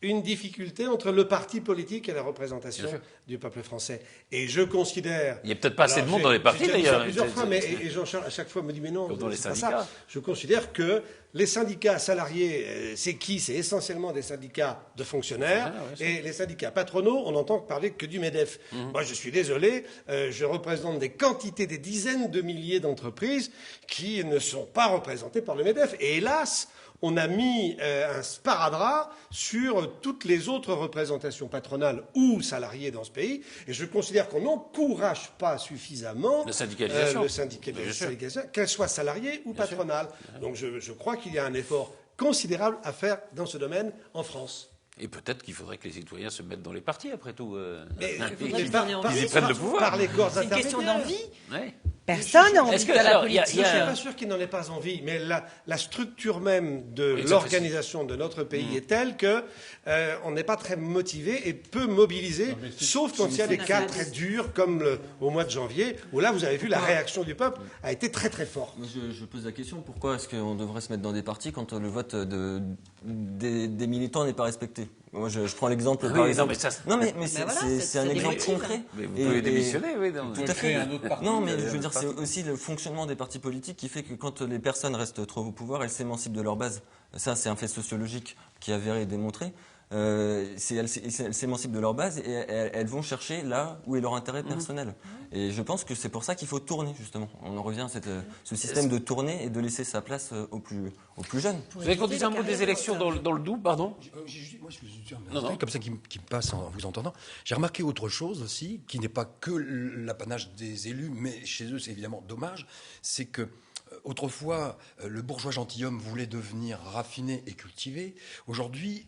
une difficulté entre le parti politique et la représentation du peuple français. Et je considère... Il n'y a peut-être pas assez de monde dans les partis, d'ailleurs. Plusieurs fois, et Jean-Charles, à chaque fois, me dit, mais non, c'est pas ça. Je considère que les syndicats salariés, c'est qui? C'est essentiellement des syndicats de fonctionnaires. Et les syndicats patronaux, on n'entend parler que du MEDEF. Moi, je suis désolé, je représente des quantités, des dizaines de milliers d'entreprises qui ne sont pas représentées par le MEDEF. Et hélas, on a mis un sparadrap sur toutes les autres représentations patronales ou salariées dans ce pays. Et je considère qu'on n'encourage pas suffisamment la syndicalisation, qu'elle soit salariée ou patronale. Donc je crois qu'il y a un effort considérable à faire dans ce domaine en France. Et peut-être qu'il faudrait que les citoyens se mettent dans les partis, après tout. Mais ils y prennent le pouvoir. Par les corps c'est une question d'envie. Ouais. Personne n'a envie de la politique. Je ne suis pas sûr qu'il n'en ait pas envie, mais la structure même de l'organisation de notre pays est telle qu'on n'est pas très motivé et peu mobilisé, sauf quand il y a des cas très durs, comme au mois de janvier, où là, vous avez vu, la réaction du peuple a été très très forte. Je pose la question, pourquoi est-ce qu'on devrait se mettre dans des partis quand le vote des militants n'est pas respecté? Moi, je prends l'exemple, par exemple. Mais c'est un exemple concret. Mais vous pouvez démissionner, oui. Tout à fait. Non, mais je veux dire, c'est aussi le fonctionnement des partis politiques qui fait que quand les personnes restent trop au pouvoir, elles s'émancipent de leur base. Ça, c'est un fait sociologique qui est avéré et démontré. Elles s'émancipent de leur base et elles vont chercher là où est leur intérêt personnel. Et je pense que c'est pour ça qu'il faut tourner, justement. On en revient à ce système de tourner et de laisser sa place aux plus jeunes. Vous avez qu'on dise un mot des élections dans le Doubs, pardon? Moi, je veux dire, comme ça qui me passe en vous entendant. J'ai remarqué autre chose aussi, qui n'est pas que l'apanage des élus, mais chez eux, c'est évidemment dommage, c'est que autrefois, le bourgeois gentilhomme voulait devenir raffiné et cultivé. Aujourd'hui,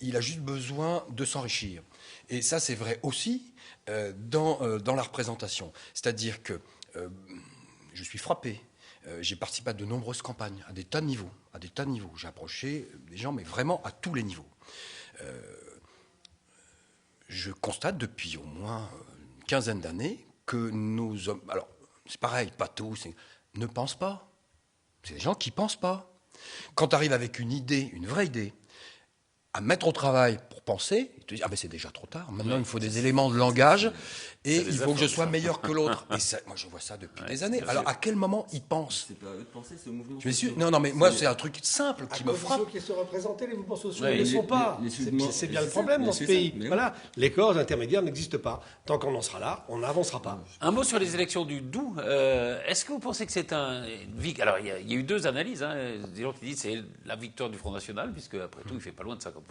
il a juste besoin de s'enrichir. Et ça, c'est vrai aussi dans la représentation. C'est-à-dire que je suis frappé. J'ai participé à de nombreuses campagnes, à des tas de niveaux. J'ai approché des gens, mais vraiment à tous les niveaux. Je constate depuis au moins une quinzaine d'années que nos hommes... Alors, c'est pareil, pas tous... ne pensent pas. C'est des gens qui ne pensent pas. Quand tu arrives avec une idée, une vraie idée, à mettre au travail pour penser, ils te disent « Ah ben c'est déjà trop tard, maintenant il me faut des éléments de langage et il faut que je sois meilleur que l'autre. » Et ça, moi je vois ça depuis des années. Alors à quel moment ils pensent? C'est pas à eux de penser, c'est au mouvement. Non, mais moi c'est un truc simple qui me frappe. Ceux qui se représenter, les mouvements sociaux ne le sont pas. C'est bien le problème dans ce pays. Voilà, les corps intermédiaires n'existent pas. Tant qu'on en sera là, on n'avancera pas. Un mot sur les élections du Doubs. Est-ce que vous pensez que c'est alors il y a eu deux analyses. Des gens qui disent que c'est la victoire du Front National, puisque après tout il fait pas loin de 50%.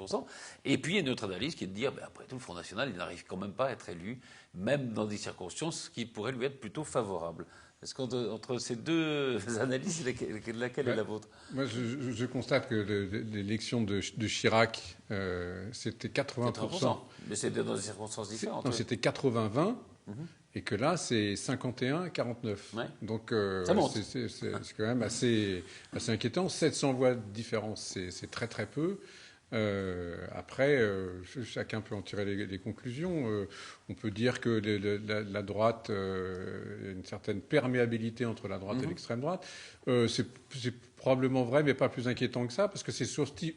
Et puis il y a une autre analyse qui est de dire après tout le Front National il n'arrive quand même pas à être élu, même dans des circonstances qui pourraient lui être plutôt favorables. Est-ce qu'entre ces deux analyses, laquelle est la vôtre? Moi, je constate que l'élection de Chirac, c'était 80%. Mais c'était dans des circonstances différentes. Non, c'était 80-20, et que là, c'est 51-49. Ouais. Donc, ça monte. c'est quand même assez inquiétant. 700 voix de différence, c'est très très peu. Après, chacun peut en tirer les conclusions. On peut dire que la droite, une certaine perméabilité entre la droite et l'extrême droite. C'est probablement vrai, mais pas plus inquiétant que ça, parce que c'est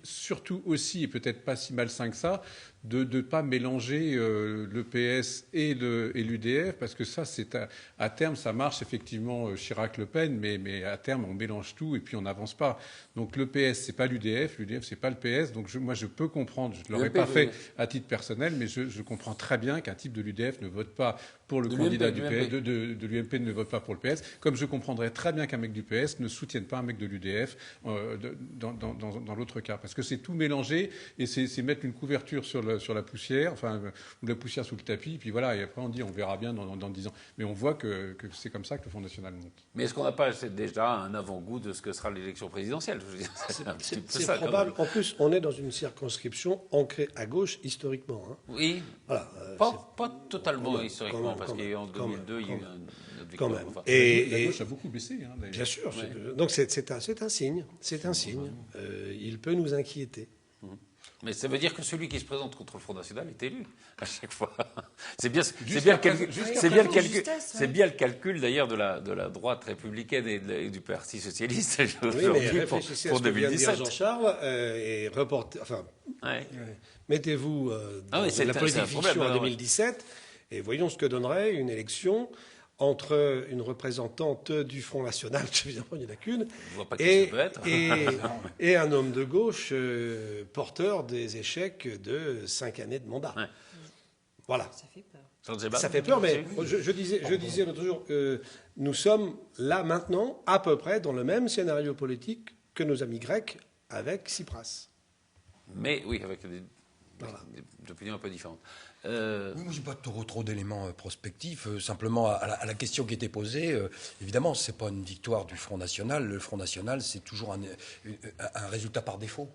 surtout aussi, et peut-être pas si malsain que ça, de ne pas mélanger le PS et l'UDF, parce que ça, c'est à terme, ça marche effectivement Chirac-Le Pen, mais à terme, on mélange tout et puis on n'avance pas. Donc le PS, c'est pas l'UDF c'est pas le PS. Donc moi, je peux comprendre, je ne l'aurais pas fait à titre personnel, mais je comprends très bien qu'un type de l'UDF ne vote pas pour le candidat du PS, de l'UMP ne vote pas pour le PS, comme je comprendrais très bien qu'un mec du PS ne soutienne pas un mec de l'UDF dans l'autre cas, parce que c'est tout mélangé et c'est mettre une couverture sur la poussière, ou la poussière sous le tapis, puis voilà, et après on dit on verra bien dans 10 ans. Mais on voit que c'est comme ça que le Front National monte. Mais est-ce qu'on n'a pas déjà un avant-goût de ce que sera l'élection présidentielle? C'est probable. En plus, on est dans une circonscription ancrée à gauche historiquement. Oui, voilà, pas totalement historiquement, parce qu'en 2002, il y a eu une victoire. Quand même. La gauche a beaucoup baissé. Bien sûr. Ouais. Donc c'est un signe. C'est un signe. Il peut nous inquiéter. Mais ça veut dire que celui qui se présente contre le Front National est élu à chaque fois. C'est bien le calcul d'ailleurs de la droite républicaine et du Parti socialiste aujourd'hui pour 2017. Jean-Charles mettez-vous dans la politique fiction en 2017 et voyons ce que donnerait une élection entre une représentante du Front National, évidemment il n'y en a qu'une, et un homme de gauche porteur des échecs de 5 années de mandat. Ouais. Voilà. Ça fait peur. Ça fait peur, mais je disais l'autre jour, nous sommes là maintenant à peu près dans le même scénario politique que nos amis grecs avec Tsipras. Mais oui, avec des opinions un peu différentes. Oui, moi, je n'ai pas trop d'éléments prospectifs. Simplement, à la question qui était posée, évidemment, ce n'est pas une victoire du Front National. Le Front National, c'est toujours un résultat par défaut.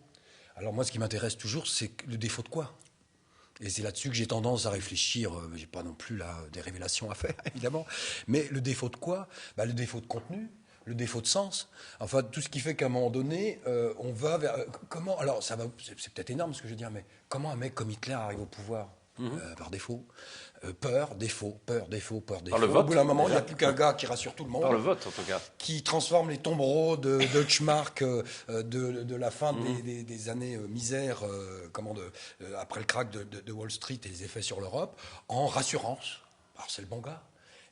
Alors moi, ce qui m'intéresse toujours, c'est le défaut de quoi ? Et c'est là-dessus que j'ai tendance à réfléchir. Je n'ai pas non plus là, des révélations à faire, évidemment. Mais le défaut de quoi ? Le défaut de contenu, le défaut de sens. Enfin, tout ce qui fait qu'à un moment donné, on va vers... comment ? Alors, c'est peut-être énorme ce que je veux dire, mais comment un mec comme Hitler arrive au pouvoir ? Par défaut. Peur, défaut. Par le Au vote. bout d'un moment, il n'y a plus qu'un gars qui rassure tout le monde. Par le vote, en tout cas. Qui transforme les tombereaux de Deutschmark de la fin des années misère, après le krach de Wall Street et les effets sur l'Europe, en rassurance. Alors c'est le bon gars.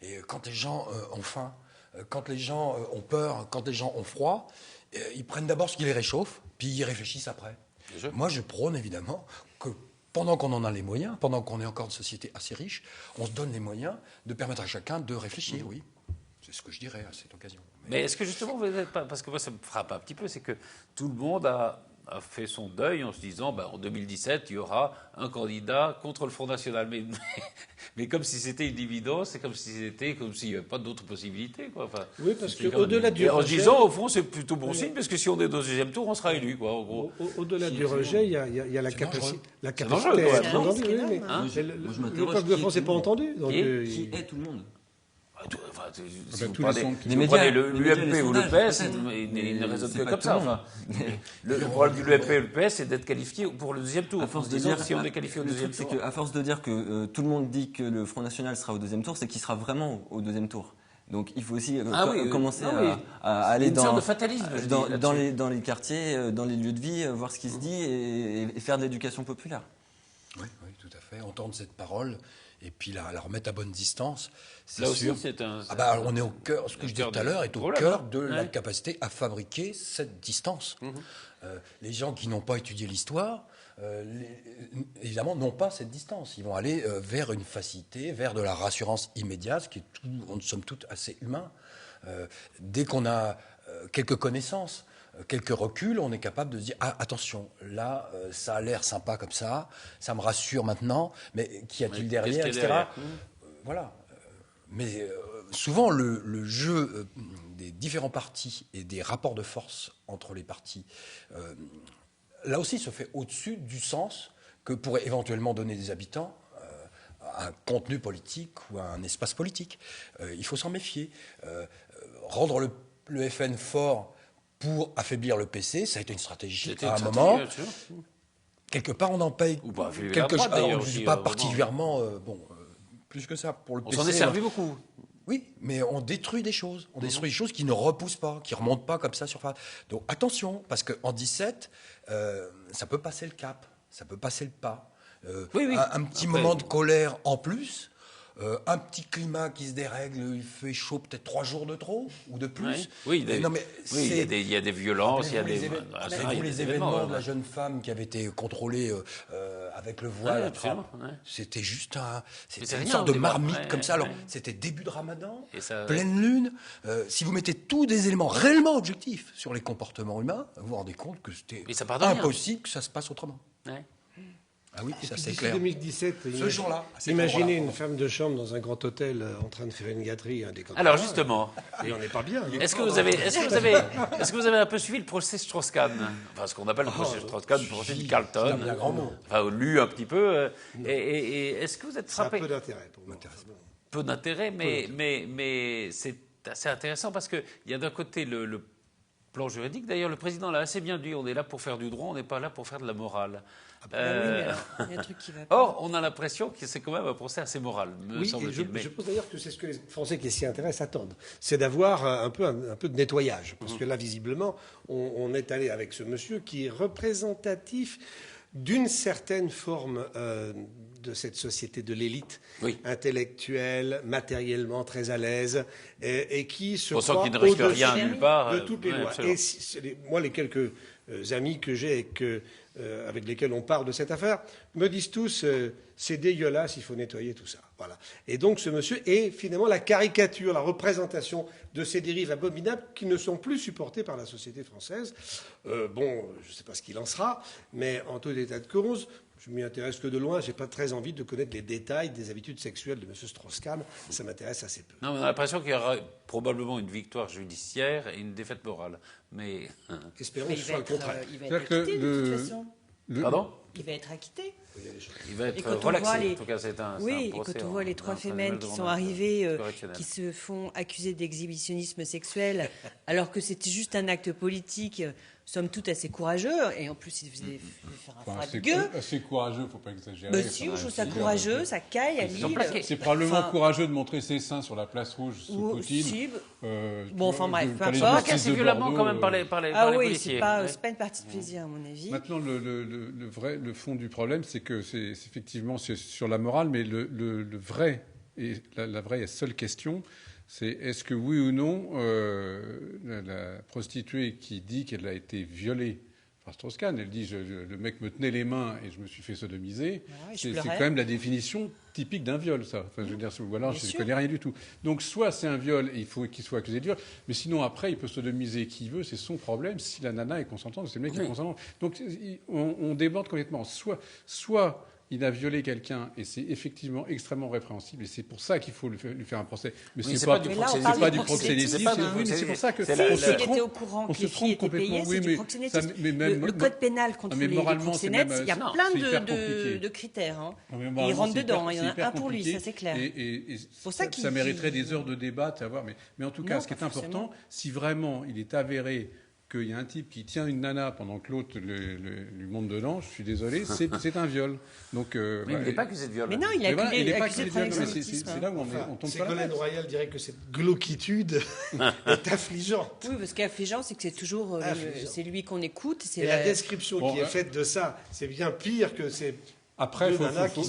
Et quand les gens ont faim, quand les gens ont peur, quand les gens ont froid, ils prennent d'abord ce qui les réchauffe, puis ils réfléchissent après. Moi, je prône évidemment que pendant qu'on en a les moyens, pendant qu'on est encore une société assez riche, on se donne les moyens de permettre à chacun de réfléchir, oui. C'est ce que je dirais à cette occasion. Mais est-ce que justement, vous n'êtes pas... Parce que moi, ça me frappe un petit peu, c'est que tout le monde a fait son deuil en se disant, en 2017, il y aura un candidat contre le Front National. Mais comme si c'était une évidence, c'est comme si s'il n'y avait pas d'autres possibilités, quoi. Enfin, oui, parce qu'au-delà du rejet... En se disant, au fond, c'est plutôt bon signe, parce que si on est dans le deuxième tour, on sera élu, quoi, en gros. Au-delà du rejet, il y a la capacité... La capacité à être entendu. Le peuple de France n'est pas entendu. Qui est tout le monde ? Si vous prenez l'UMP ou le PS, il ne raisonne que comme ça. Enfin, le problème du l'UMP et le PS, c'est d'être qualifié pour le deuxième tour. À force de dire, si on est qualifié au deuxième tour. À force de dire que tout le monde dit que le Front National sera au deuxième tour, c'est qu'il sera vraiment au deuxième tour. Donc il faut aussi commencer à aller sorte de fatalisme, dans les quartiers, dans les lieux de vie, voir ce qui se dit et faire de l'éducation populaire. Oui, tout à fait. Entendre cette parole et puis la remettre à bonne distance, c'est là sûr. Aussi, c'est on est au cœur, ce que je disais tout à l'heure, est au cœur de la capacité à fabriquer cette distance. Les gens qui n'ont pas étudié l'histoire, évidemment, n'ont pas cette distance. Ils vont aller vers une facilité, vers de la rassurance immédiate, ce qui est nous sommes tous assez humains. Dès qu'on a quelques connaissances, quelques reculs, on est capable de se dire « Ah, attention, là, ça a l'air sympa comme ça me rassure maintenant, mais qu'y a-t-il derrière, etc. » Voilà. Mais souvent, le jeu des différents partis et des rapports de force entre les partis, là aussi, se fait au-dessus du sens que pourraient éventuellement donner des habitants à un contenu politique ou à un espace politique. Il faut s'en méfier. Rendre le FN fort pour affaiblir le PC, ça a été une stratégie à un moment. Quelque part, on en paye quelque chose. Je ne suis pas particulièrement plus que ça pour le PC. On s'en est servi beaucoup. Oui, mais on détruit des choses. On détruit des choses qui ne repoussent pas, qui ne remontent pas comme ça sur face. Donc attention, parce qu'en 17, ça peut passer le cap, ça peut passer le pas. Un petit moment de colère en plus. Un petit climat qui se dérègle, il fait chaud peut-être 3 jours de trop ou de plus. Il y a des violences, il y a les événements de la jeune femme qui avait été contrôlée avec le voile. C'était juste une sorte de marmite comme ça. Alors, c'était début de Ramadan, pleine lune. Si vous mettez tous des éléments réellement objectifs sur les comportements humains, vous vous rendez compte que c'était impossible que ça se passe autrement. Ah oui, ça c'est clair. 2017, ce jour-là. Imaginez une femme de chambre dans un grand hôtel en train de faire une gâterie. Alors justement, et on n'est pas bien. Est-ce que vous avez un peu suivi le procès Strauss-Kahn, enfin ce qu'on appelle le procès Strauss-Kahn, le procès de Carlton, enfin lu un petit peu. Et est-ce que vous êtes frappé? Ça a peu d'intérêt pour moi. Peu d'intérêt, mais c'est assez intéressant parce qu'il y a d'un côté le plan juridique. D'ailleurs, le président l'a assez bien dit. On est là pour faire du droit, on n'est pas là pour faire de la morale. Il y a un truc qui va pas. Or, on a l'impression que c'est quand même un procès assez moral, me semble-t-il. Je pense d'ailleurs que c'est ce que les Français qui s'y intéressent attendent. C'est d'avoir un peu de nettoyage. Parce que là, visiblement, on est allé avec ce monsieur qui est représentatif d'une certaine forme de cette société de l'élite, oui. intellectuelle, matériellement très à l'aise, et qui se on sent croit qu'il ne reste rien nulle part de toutes les lois. Et moi, les quelques amis que j'ai avec lesquels on parle de cette affaire me disent tous c'est dégueulasse, il faut nettoyer tout ça. Voilà. Et donc ce monsieur est finalement la caricature, la représentation de ces dérives abominables qui ne sont plus supportées par la société française. Je ne sais pas ce qu'il en sera, mais en tout état de cause, je m'y intéresse que de loin. Je n'ai pas très envie de connaître les détails des habitudes sexuelles de M. Strauss-Kahn. Ça m'intéresse assez peu. Non, mais on a l'impression qu'il y aura probablement une victoire judiciaire et une défaite morale. Mais espérons que ce soit le contraire. Il va être acquitté de toute façon. Pardon ? Il va être acquitté. Il va être relaxé. En tout cas, c'est un oui, procès. Et quand on voit les 3 fémènes qui sont arrivées, qui se font accuser d'exhibitionnisme sexuel, alors que c'était juste un acte politique, somme toute assez courageux, et en plus il faisait faire un froid de gueux. Assez courageux, il ne faut pas exagérer. Mais si, je trouve ça courageux, ça caille à Lille. C'est probablement courageux de montrer ses seins sur la place rouge sous Poutine. Si, bref, peu importe. C'est violemment quand même par les policiers. Ah oui, c'est pas une partie de plaisir à mon avis. Maintenant, le fond du problème, c'est que c'est effectivement sur la morale, mais le vrai, et la vraie et seule question, c'est est-ce que oui ou non, la prostituée qui dit qu'elle a été violée par Strauss-Kahn, elle dit le mec me tenait les mains et je me suis fait sodomiser, c'est quand même la définition typique d'un viol, ça. Enfin, je veux dire, ou alors je ne connais rien du tout. Donc soit c'est un viol et il faut qu'il soit accusé de viol, mais sinon après il peut sodomiser qui il veut, c'est son problème. Si la nana est consentante, c'est le mec qui est consentant. Donc on déborde complètement. Soit il a violé quelqu'un et c'est effectivement extrêmement répréhensible et c'est pour ça qu'il faut lui faire un procès. Mais c'est pas du proxénétisme. Oui, mais c'est pour ça que s'il était au courant que les filles étaient payées, c'est du proxénétisme. Le code pénal contre les proxénètes, il y a plein de critères. Il rentre dedans, il y en a un pour lui, ça c'est clair. Et ça mériterait des heures de débat, mais en tout cas, ce qui est important, si vraiment il est avéré qu'il y a un type qui tient une nana pendant que l'autre lui monte dedans, je suis désolé, c'est un viol. Donc, il n'est pas accusé de viol. Mais non, il est accusé de proxénétisme. C'est là où on tombe sur la Ségolène Royal dirait que cette glauquitude est affligeante. Oui, parce qu'affligeant, c'est que c'est toujours c'est lui qu'on écoute. Et la description qui est faite de ça, c'est bien pire que ces... Après,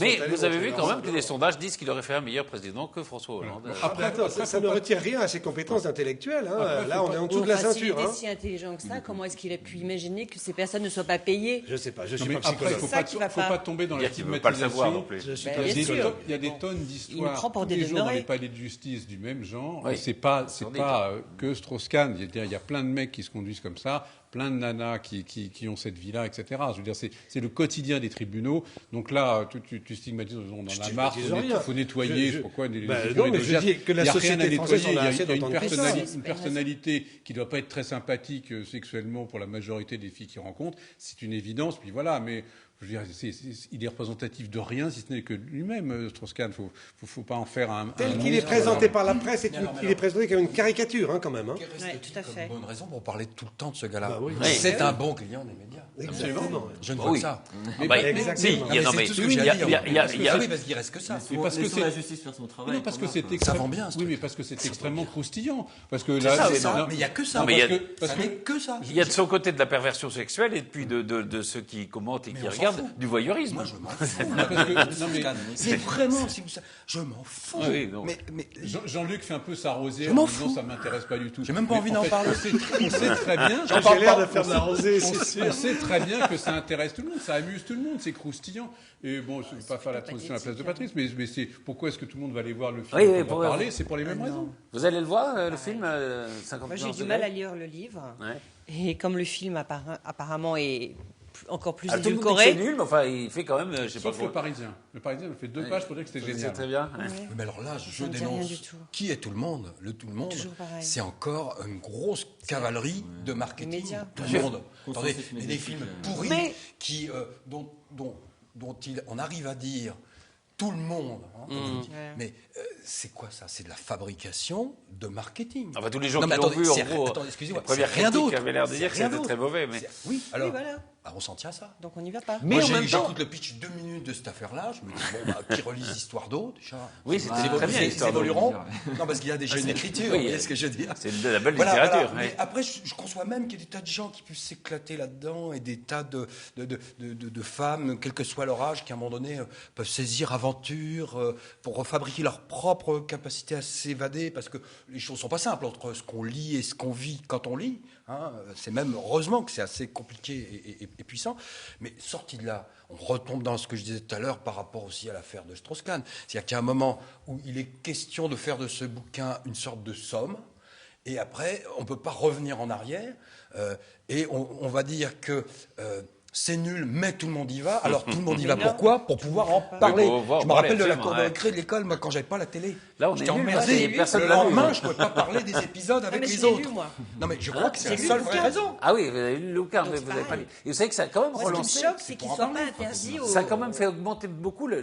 mais vous avez vu quand même que les sondages disent qu'il aurait fait un meilleur président que François Hollande. Après, ça ne retire rien à ses compétences intellectuelles. Là, on est en dessous de la ceinture. S'il était si intelligent que ça, comment est-ce qu'il a pu imaginer que ces personnes ne soient pas payées? Je ne sais pas, je ne suis pas psychologue. Il ne faut pas tomber dans la stigmatisation. Il y a des tonnes d'histoires tous les jours dans les palais de justice du même genre. C'est pas que Strauss-Kahn. Il y a plein de mecs qui se conduisent comme ça, plein de nanas qui ont cette vie-là, etc. Je veux dire, c'est le quotidien des tribunaux. Donc là, tu stigmatises, on en a marre, il faut nettoyer. Pourquoi non, mais je dis que la société française en a assez d'entendre une personnalité qui ne doit pas être très sympathique sexuellement pour la majorité des filles qu'il rencontre. C'est une évidence. Puis voilà, mais je veux dire, il est représentatif de rien, si ce n'est que lui-même, Strauss-Kahn. Faut pas en faire un... Tel qu'il est présenté par la presse, il est présenté comme une caricature, quand même. Oui, tout à fait. Bonne raison pour parler tout le temps de ce gars-là. C'est un bon client des médias. Exactement. Je ne vois que ça. Exactement. C'est tout ce que j'ai à dire. Oui, parce qu'il reste que ça. Parce que la justice faire son travail. Non, parce que c'est extrêmement bien. Oui, mais parce que c'est extrêmement croustillant. Parce que là, mais il n'y a que ça. Ça n'est que ça. Il y a de son côté de la perversion sexuelle et puis de ceux qui commentent et qui regardent du voyeurisme. Moi, je m'en fous. C'est vraiment, je m'en fous. Jean-Luc fait un peu sa rosée en disant ça m'intéresse pas du tout. J'ai même pas envie d'en parler. On sait très bien. J'ai l'air de faire de la rosée, c'est sûr. On sait très bien que ça intéresse tout le monde, ça amuse tout le monde, c'est croustillant. Et bon, je ne vais pas faire la transition à la place de Patrice, mais c'est pourquoi est-ce que tout le monde va aller voir le film pour parler? C'est pour les mêmes raisons. Vous allez le voir, le film 50 Moi, j'ai du mal à lire le livre. Et comme le film apparemment est encore plus édulcoré. C'est nul, mais enfin, il fait quand même. Sauf le Parisien. Le Parisien me fait 2 pages pour dire que c'était génial. C'est très bien. Mais alors là, je dénonce. Qui est tout le monde? Le tout le monde, c'est encore une grosse cavalerie de marketing. Tout le monde. Attendez, mais des films pourris dont on arrive à dire tout le monde. Mais c'est quoi ça? C'est de la fabrication de marketing. Enfin, tous les gens qui l'ont vu, en gros, excusez-moi, la première rien d'autre. avait l'air de dire que c'était très mauvais. Oui, alors. on s'en tient à ça. Donc on n'y va pas. Mais moi, j'écoute le pitch 2 minutes de cette affaire-là, je me dis, qui relise Histoire d'eau, déjà. Oui, c'est très bien, ils évolueront. Non, parce qu'il y a déjà une écriture, vous voyez ce que je veux dire. C'est de la belle littérature. Mais après, je conçois même qu'il y a des tas de gens qui puissent s'éclater là-dedans et des tas de femmes, quel que soit leur âge, qui à un moment donné peuvent saisir aventure pour fabriquer leur propre capacité à s'évader, parce que les choses sont pas simples entre ce qu'on lit et ce qu'on vit quand on lit. Hein. C'est même, heureusement que c'est assez compliqué et puissant. Mais sorti de là, on retombe dans ce que je disais tout à l'heure par rapport aussi à l'affaire de Strauss-Kahn. C'est-à-dire qu'il y a un moment où il est question de faire de ce bouquin une sorte de somme, et après, on ne peut pas revenir en arrière, et on va dire que c'est nul, mais tout le monde y va. Alors tout le monde y va pourquoi ? Pour pouvoir en parler. Je me rappelle de la cour de récré de l'école, moi, quand j'avais pas la télé. Là, j'étais emmerdé. Le lendemain, je ne pouvais pas parler des épisodes avec les autres. Non, mais je crois que c'est la seule vraie raison. Ah oui, vous avez lu le bouquin, mais vous n'avez pas lu. Et vous savez que ça a quand même relancé. Ce qui me choque, c'est qu'il ne soit pas interdit. Ça a quand même fait augmenter beaucoup la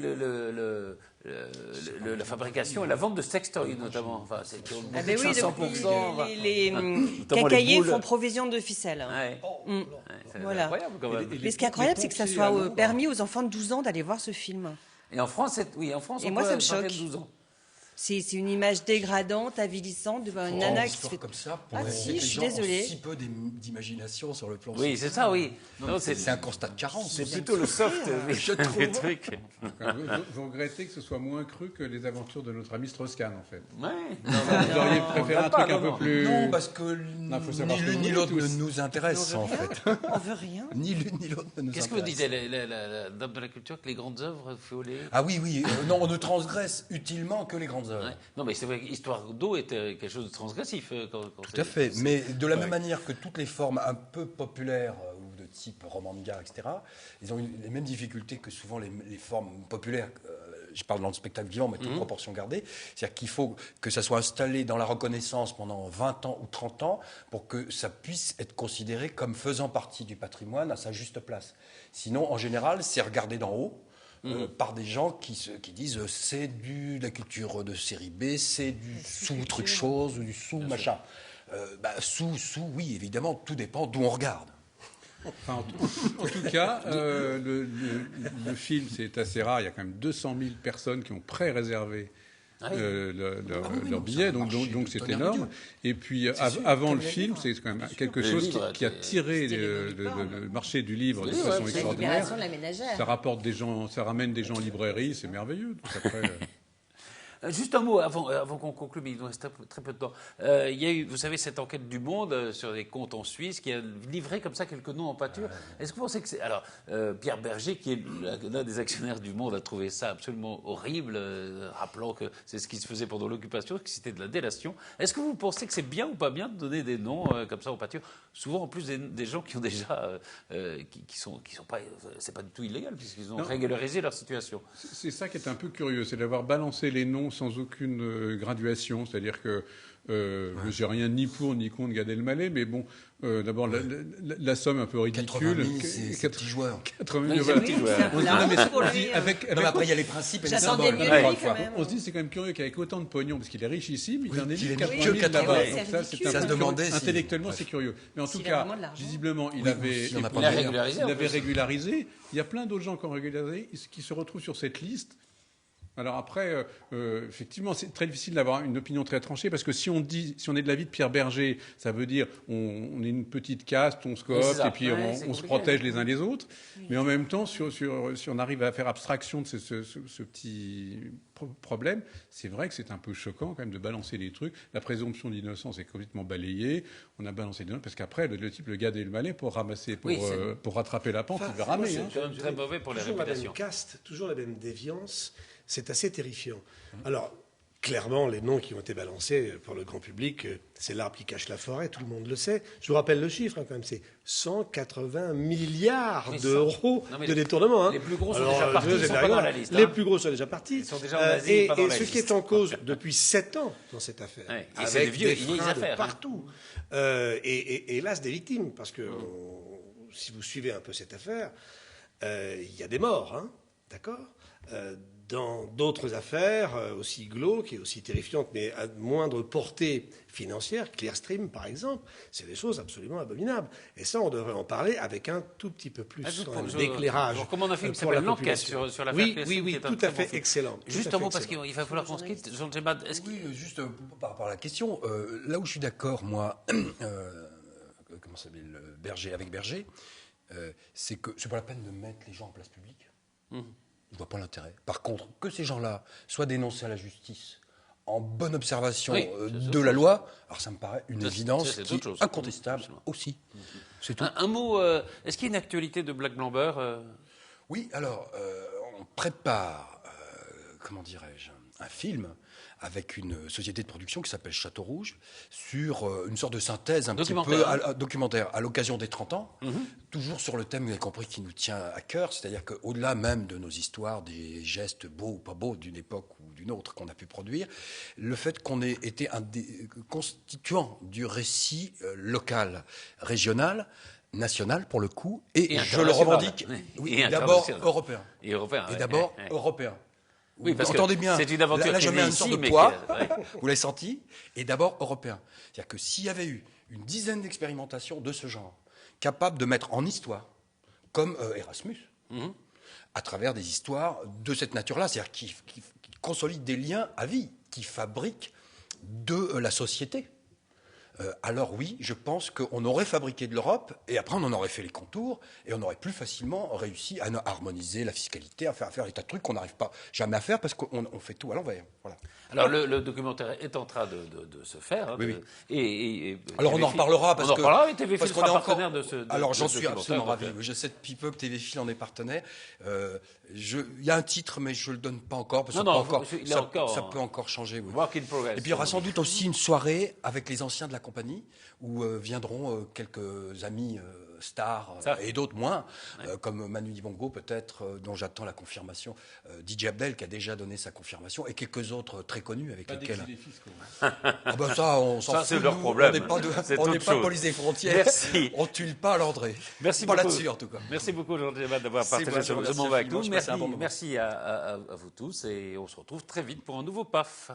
fabrication et la vente de sextoys, notamment. Enfin, c'est oui, 500%. Les cacaillers font provision de ficelles. C'est incroyable quand même. Mais ce qui est incroyable, c'est que ça soit permis aux enfants de 12 ans d'aller voir ce film. Et en France, et moi, ça me choque. 12 ans. C'est une image dégradante, avilissante de une nana qui se fait comme ça. Je suis désolée. Si peu d'imagination sur le plan. Oui, c'est ça, oui. C'est un constat de carence. C'est plutôt le soft, je trouve. Les trucs. Vous regrettez que ce soit moins cru que les aventures de notre ami Strauss-Kahn, en fait. Ouais. Vous auriez préféré un truc un peu plus. Non, parce que ni l'une ni l'autre ne nous intéresse, en fait. On veut rien. Ni l'une ni l'autre ne nous intéresse. Qu'est-ce que vous disiez, la dame de la culture, que les grandes œuvres Féolé ? Ah oui. Non, on ne transgresse utilement que les grandes œuvres. Ouais. Non, mais c'est vrai qu'Histoire d'eau était quelque chose de transgressif. Tout à fait. Mais de la même manière que toutes les formes un peu populaires ou de type roman de gare, etc., ils ont les mêmes difficultés que souvent les formes populaires. Je parle dans le spectacle vivant, mais toute proportion gardée. C'est-à-dire qu'il faut que ça soit installé dans la reconnaissance pendant 20 ans ou 30 ans pour que ça puisse être considéré comme faisant partie du patrimoine à sa juste place. Sinon, en général, c'est regardé d'en haut. Par des gens qui disent c'est de la culture de série B, c'est du sous-truc chose ou du sous-machin. Oui, évidemment, tout dépend d'où on regarde. Enfin, en tout cas, le film, c'est assez rare. Il y a quand même 200 000 personnes qui ont pré-réservé leur billet, donc c'est énorme. Et puis avant le film, c'est quand même quelque chose qui a tiré le marché du livre de façon extraordinaire. Ça rapporte des gens, ça ramène des gens en librairie, c'est merveilleux. Juste un mot avant qu'on conclue, mais il nous reste très peu de temps. Il y a eu, vous savez, cette enquête du Monde sur les comptes en Suisse qui a livré comme ça quelques noms en pâture. Est-ce que vous pensez que c'est... Alors, Pierre Berger, qui est l'un des actionnaires du Monde, a trouvé ça absolument horrible, rappelant que c'est ce qui se faisait pendant l'occupation, que c'était de la délation. Est-ce que vous pensez que c'est bien ou pas bien de donner des noms comme ça en pâture ? Souvent, en plus, des gens qui ont déjà... qui sont pas... c'est pas du tout illégal, puisqu'ils ont régularisé leur situation. C'est ça qui est un peu curieux, c'est d'avoir balancé les noms sans aucune graduation, c'est-à-dire que j'ai rien ni pour ni contre Gad Elmaleh, mais bon, d'abord la somme un peu ridicule. 80 000, c'est petits joueurs. 80 000, voilà. Après, il y a les principes et les symboles. On se dit, c'est quand même curieux qu'avec autant de pognon, parce qu'il est richissime, il en ait mis 80 000 là-bas. Ça, c'est un peu intellectuellement, c'est curieux. Mais en tout cas, visiblement, il avait régularisé. Il y a plein d'autres gens qui ont régularisé, qui se retrouvent sur cette liste. Alors après, effectivement, c'est très difficile d'avoir une opinion très tranchée, parce que si on est de l'avis de Pierre Berger, ça veut dire on est une petite caste, on se coopte et puis on se protège les uns les autres. Mais en même temps, si on arrive à faire abstraction de ce petit problème, c'est vrai que c'est un peu choquant quand même de balancer des trucs. La présomption d'innocence est complètement balayée. On a balancé des noms parce qu'après le type, le Gad Elmaleh, pour rattraper la pente, il va ramer. C'est quand même très mauvais pour les réputations. Toujours la même caste, toujours la même déviance. C'est assez terrifiant. Alors, clairement, les noms qui ont été balancés pour le grand public, c'est l'arbre qui cache la forêt, tout le monde le sait. Je vous rappelle le chiffre, quand même, c'est 180 milliards d'euros de détournement. Les plus gros sont déjà partis, ils sont pas dans la liste. Les plus gros sont déjà partis. Ils sont déjà en Asie, pas dans la liste. Et ce qui est en cause depuis 7 ans dans cette affaire, avec des freins de partout, et hélas des victimes, parce que si vous suivez un peu cette affaire, il y a des morts, d'accord ? dans d'autres affaires aussi glauques et aussi terrifiantes, mais à moindre portée financière, Clearstream par exemple, c'est des choses absolument abominables. Et ça, on devrait en parler avec un tout petit peu plus d'éclairage. Je recommande un film qui s'appelle L'Enquête sur l'affaire Clearstream. Oui, tout à fait excellent. Juste un mot, parce qu'il va falloir qu'on se quitte. Jean Djemad, oui, juste par rapport à la question, là où je suis d'accord, moi, comment ça s'appelle, Berger, c'est que c'est pas la peine de mettre les gens en place publique. Je ne vois pas l'intérêt. Par contre, que ces gens-là soient dénoncés à la justice en bonne observation de la loi, alors ça me paraît une évidence qui est incontestable aussi. C'est tout. Un mot, est-ce qu'il y a une actualité de Black Blamber Oui, alors, on prépare, comment dirais-je, un film avec une société de production qui s'appelle Château Rouge, sur une sorte de synthèse documentaire à l'occasion des 30 ans, toujours sur le thème, vous avez compris, qui nous tient à cœur, c'est-à-dire qu'au-delà même de nos histoires, des gestes beaux ou pas beaux d'une époque ou d'une autre qu'on a pu produire, le fait qu'on ait été un des constituants du récit local, régional, national pour le coup, et je le revendique, d'abord européen. Et d'abord européen. Oui, parce entendez que bien. C'est une aventure là, je mets une sorte de mais poids, vous l'avez senti, et d'abord européen. C'est-à-dire que s'il y avait eu une dizaine d'expérimentations de ce genre, capables de mettre en histoire, comme Erasmus, à travers des histoires de cette nature-là, c'est-à-dire qui consolident des liens à vie, qui fabriquent de la société. Alors oui, je pense qu'on aurait fabriqué de l'Europe, et après on en aurait fait les contours, et on aurait plus facilement réussi à harmoniser la fiscalité, à faire des tas de trucs qu'on n'arrive pas jamais à faire, parce qu'on fait tout à l'envers. Voilà. Alors le documentaire est en train de se faire. Oui. Et alors on en reparlera, parce que TV-Fil sera partenaire de ce alors j'en suis absolument ravi. Je sais depuis peu que TV-Fil en est partenaire. Il y a un titre, mais je ne le donne pas encore, parce que ça peut encore changer. Oui. Work in progress. Et puis il y aura sans doute aussi une soirée avec les anciens de la compagnie, où viendront quelques amis stars et d'autres moins, comme Manu Dibango peut-être, dont j'attends la confirmation, DJ Abdel qui a déjà donné sa confirmation, et quelques autres très connus avec lesquels... ça, on s'en fout. C'est leur problème. On n'est pas police des frontières. Merci. On ne tue pas à l'André. Merci pas beaucoup. là-dessus en tout cas. Merci beaucoup Jean Djemad d'avoir partagé ce moment avec nous. Merci à vous tous, et on se retrouve très vite pour un nouveau PAF.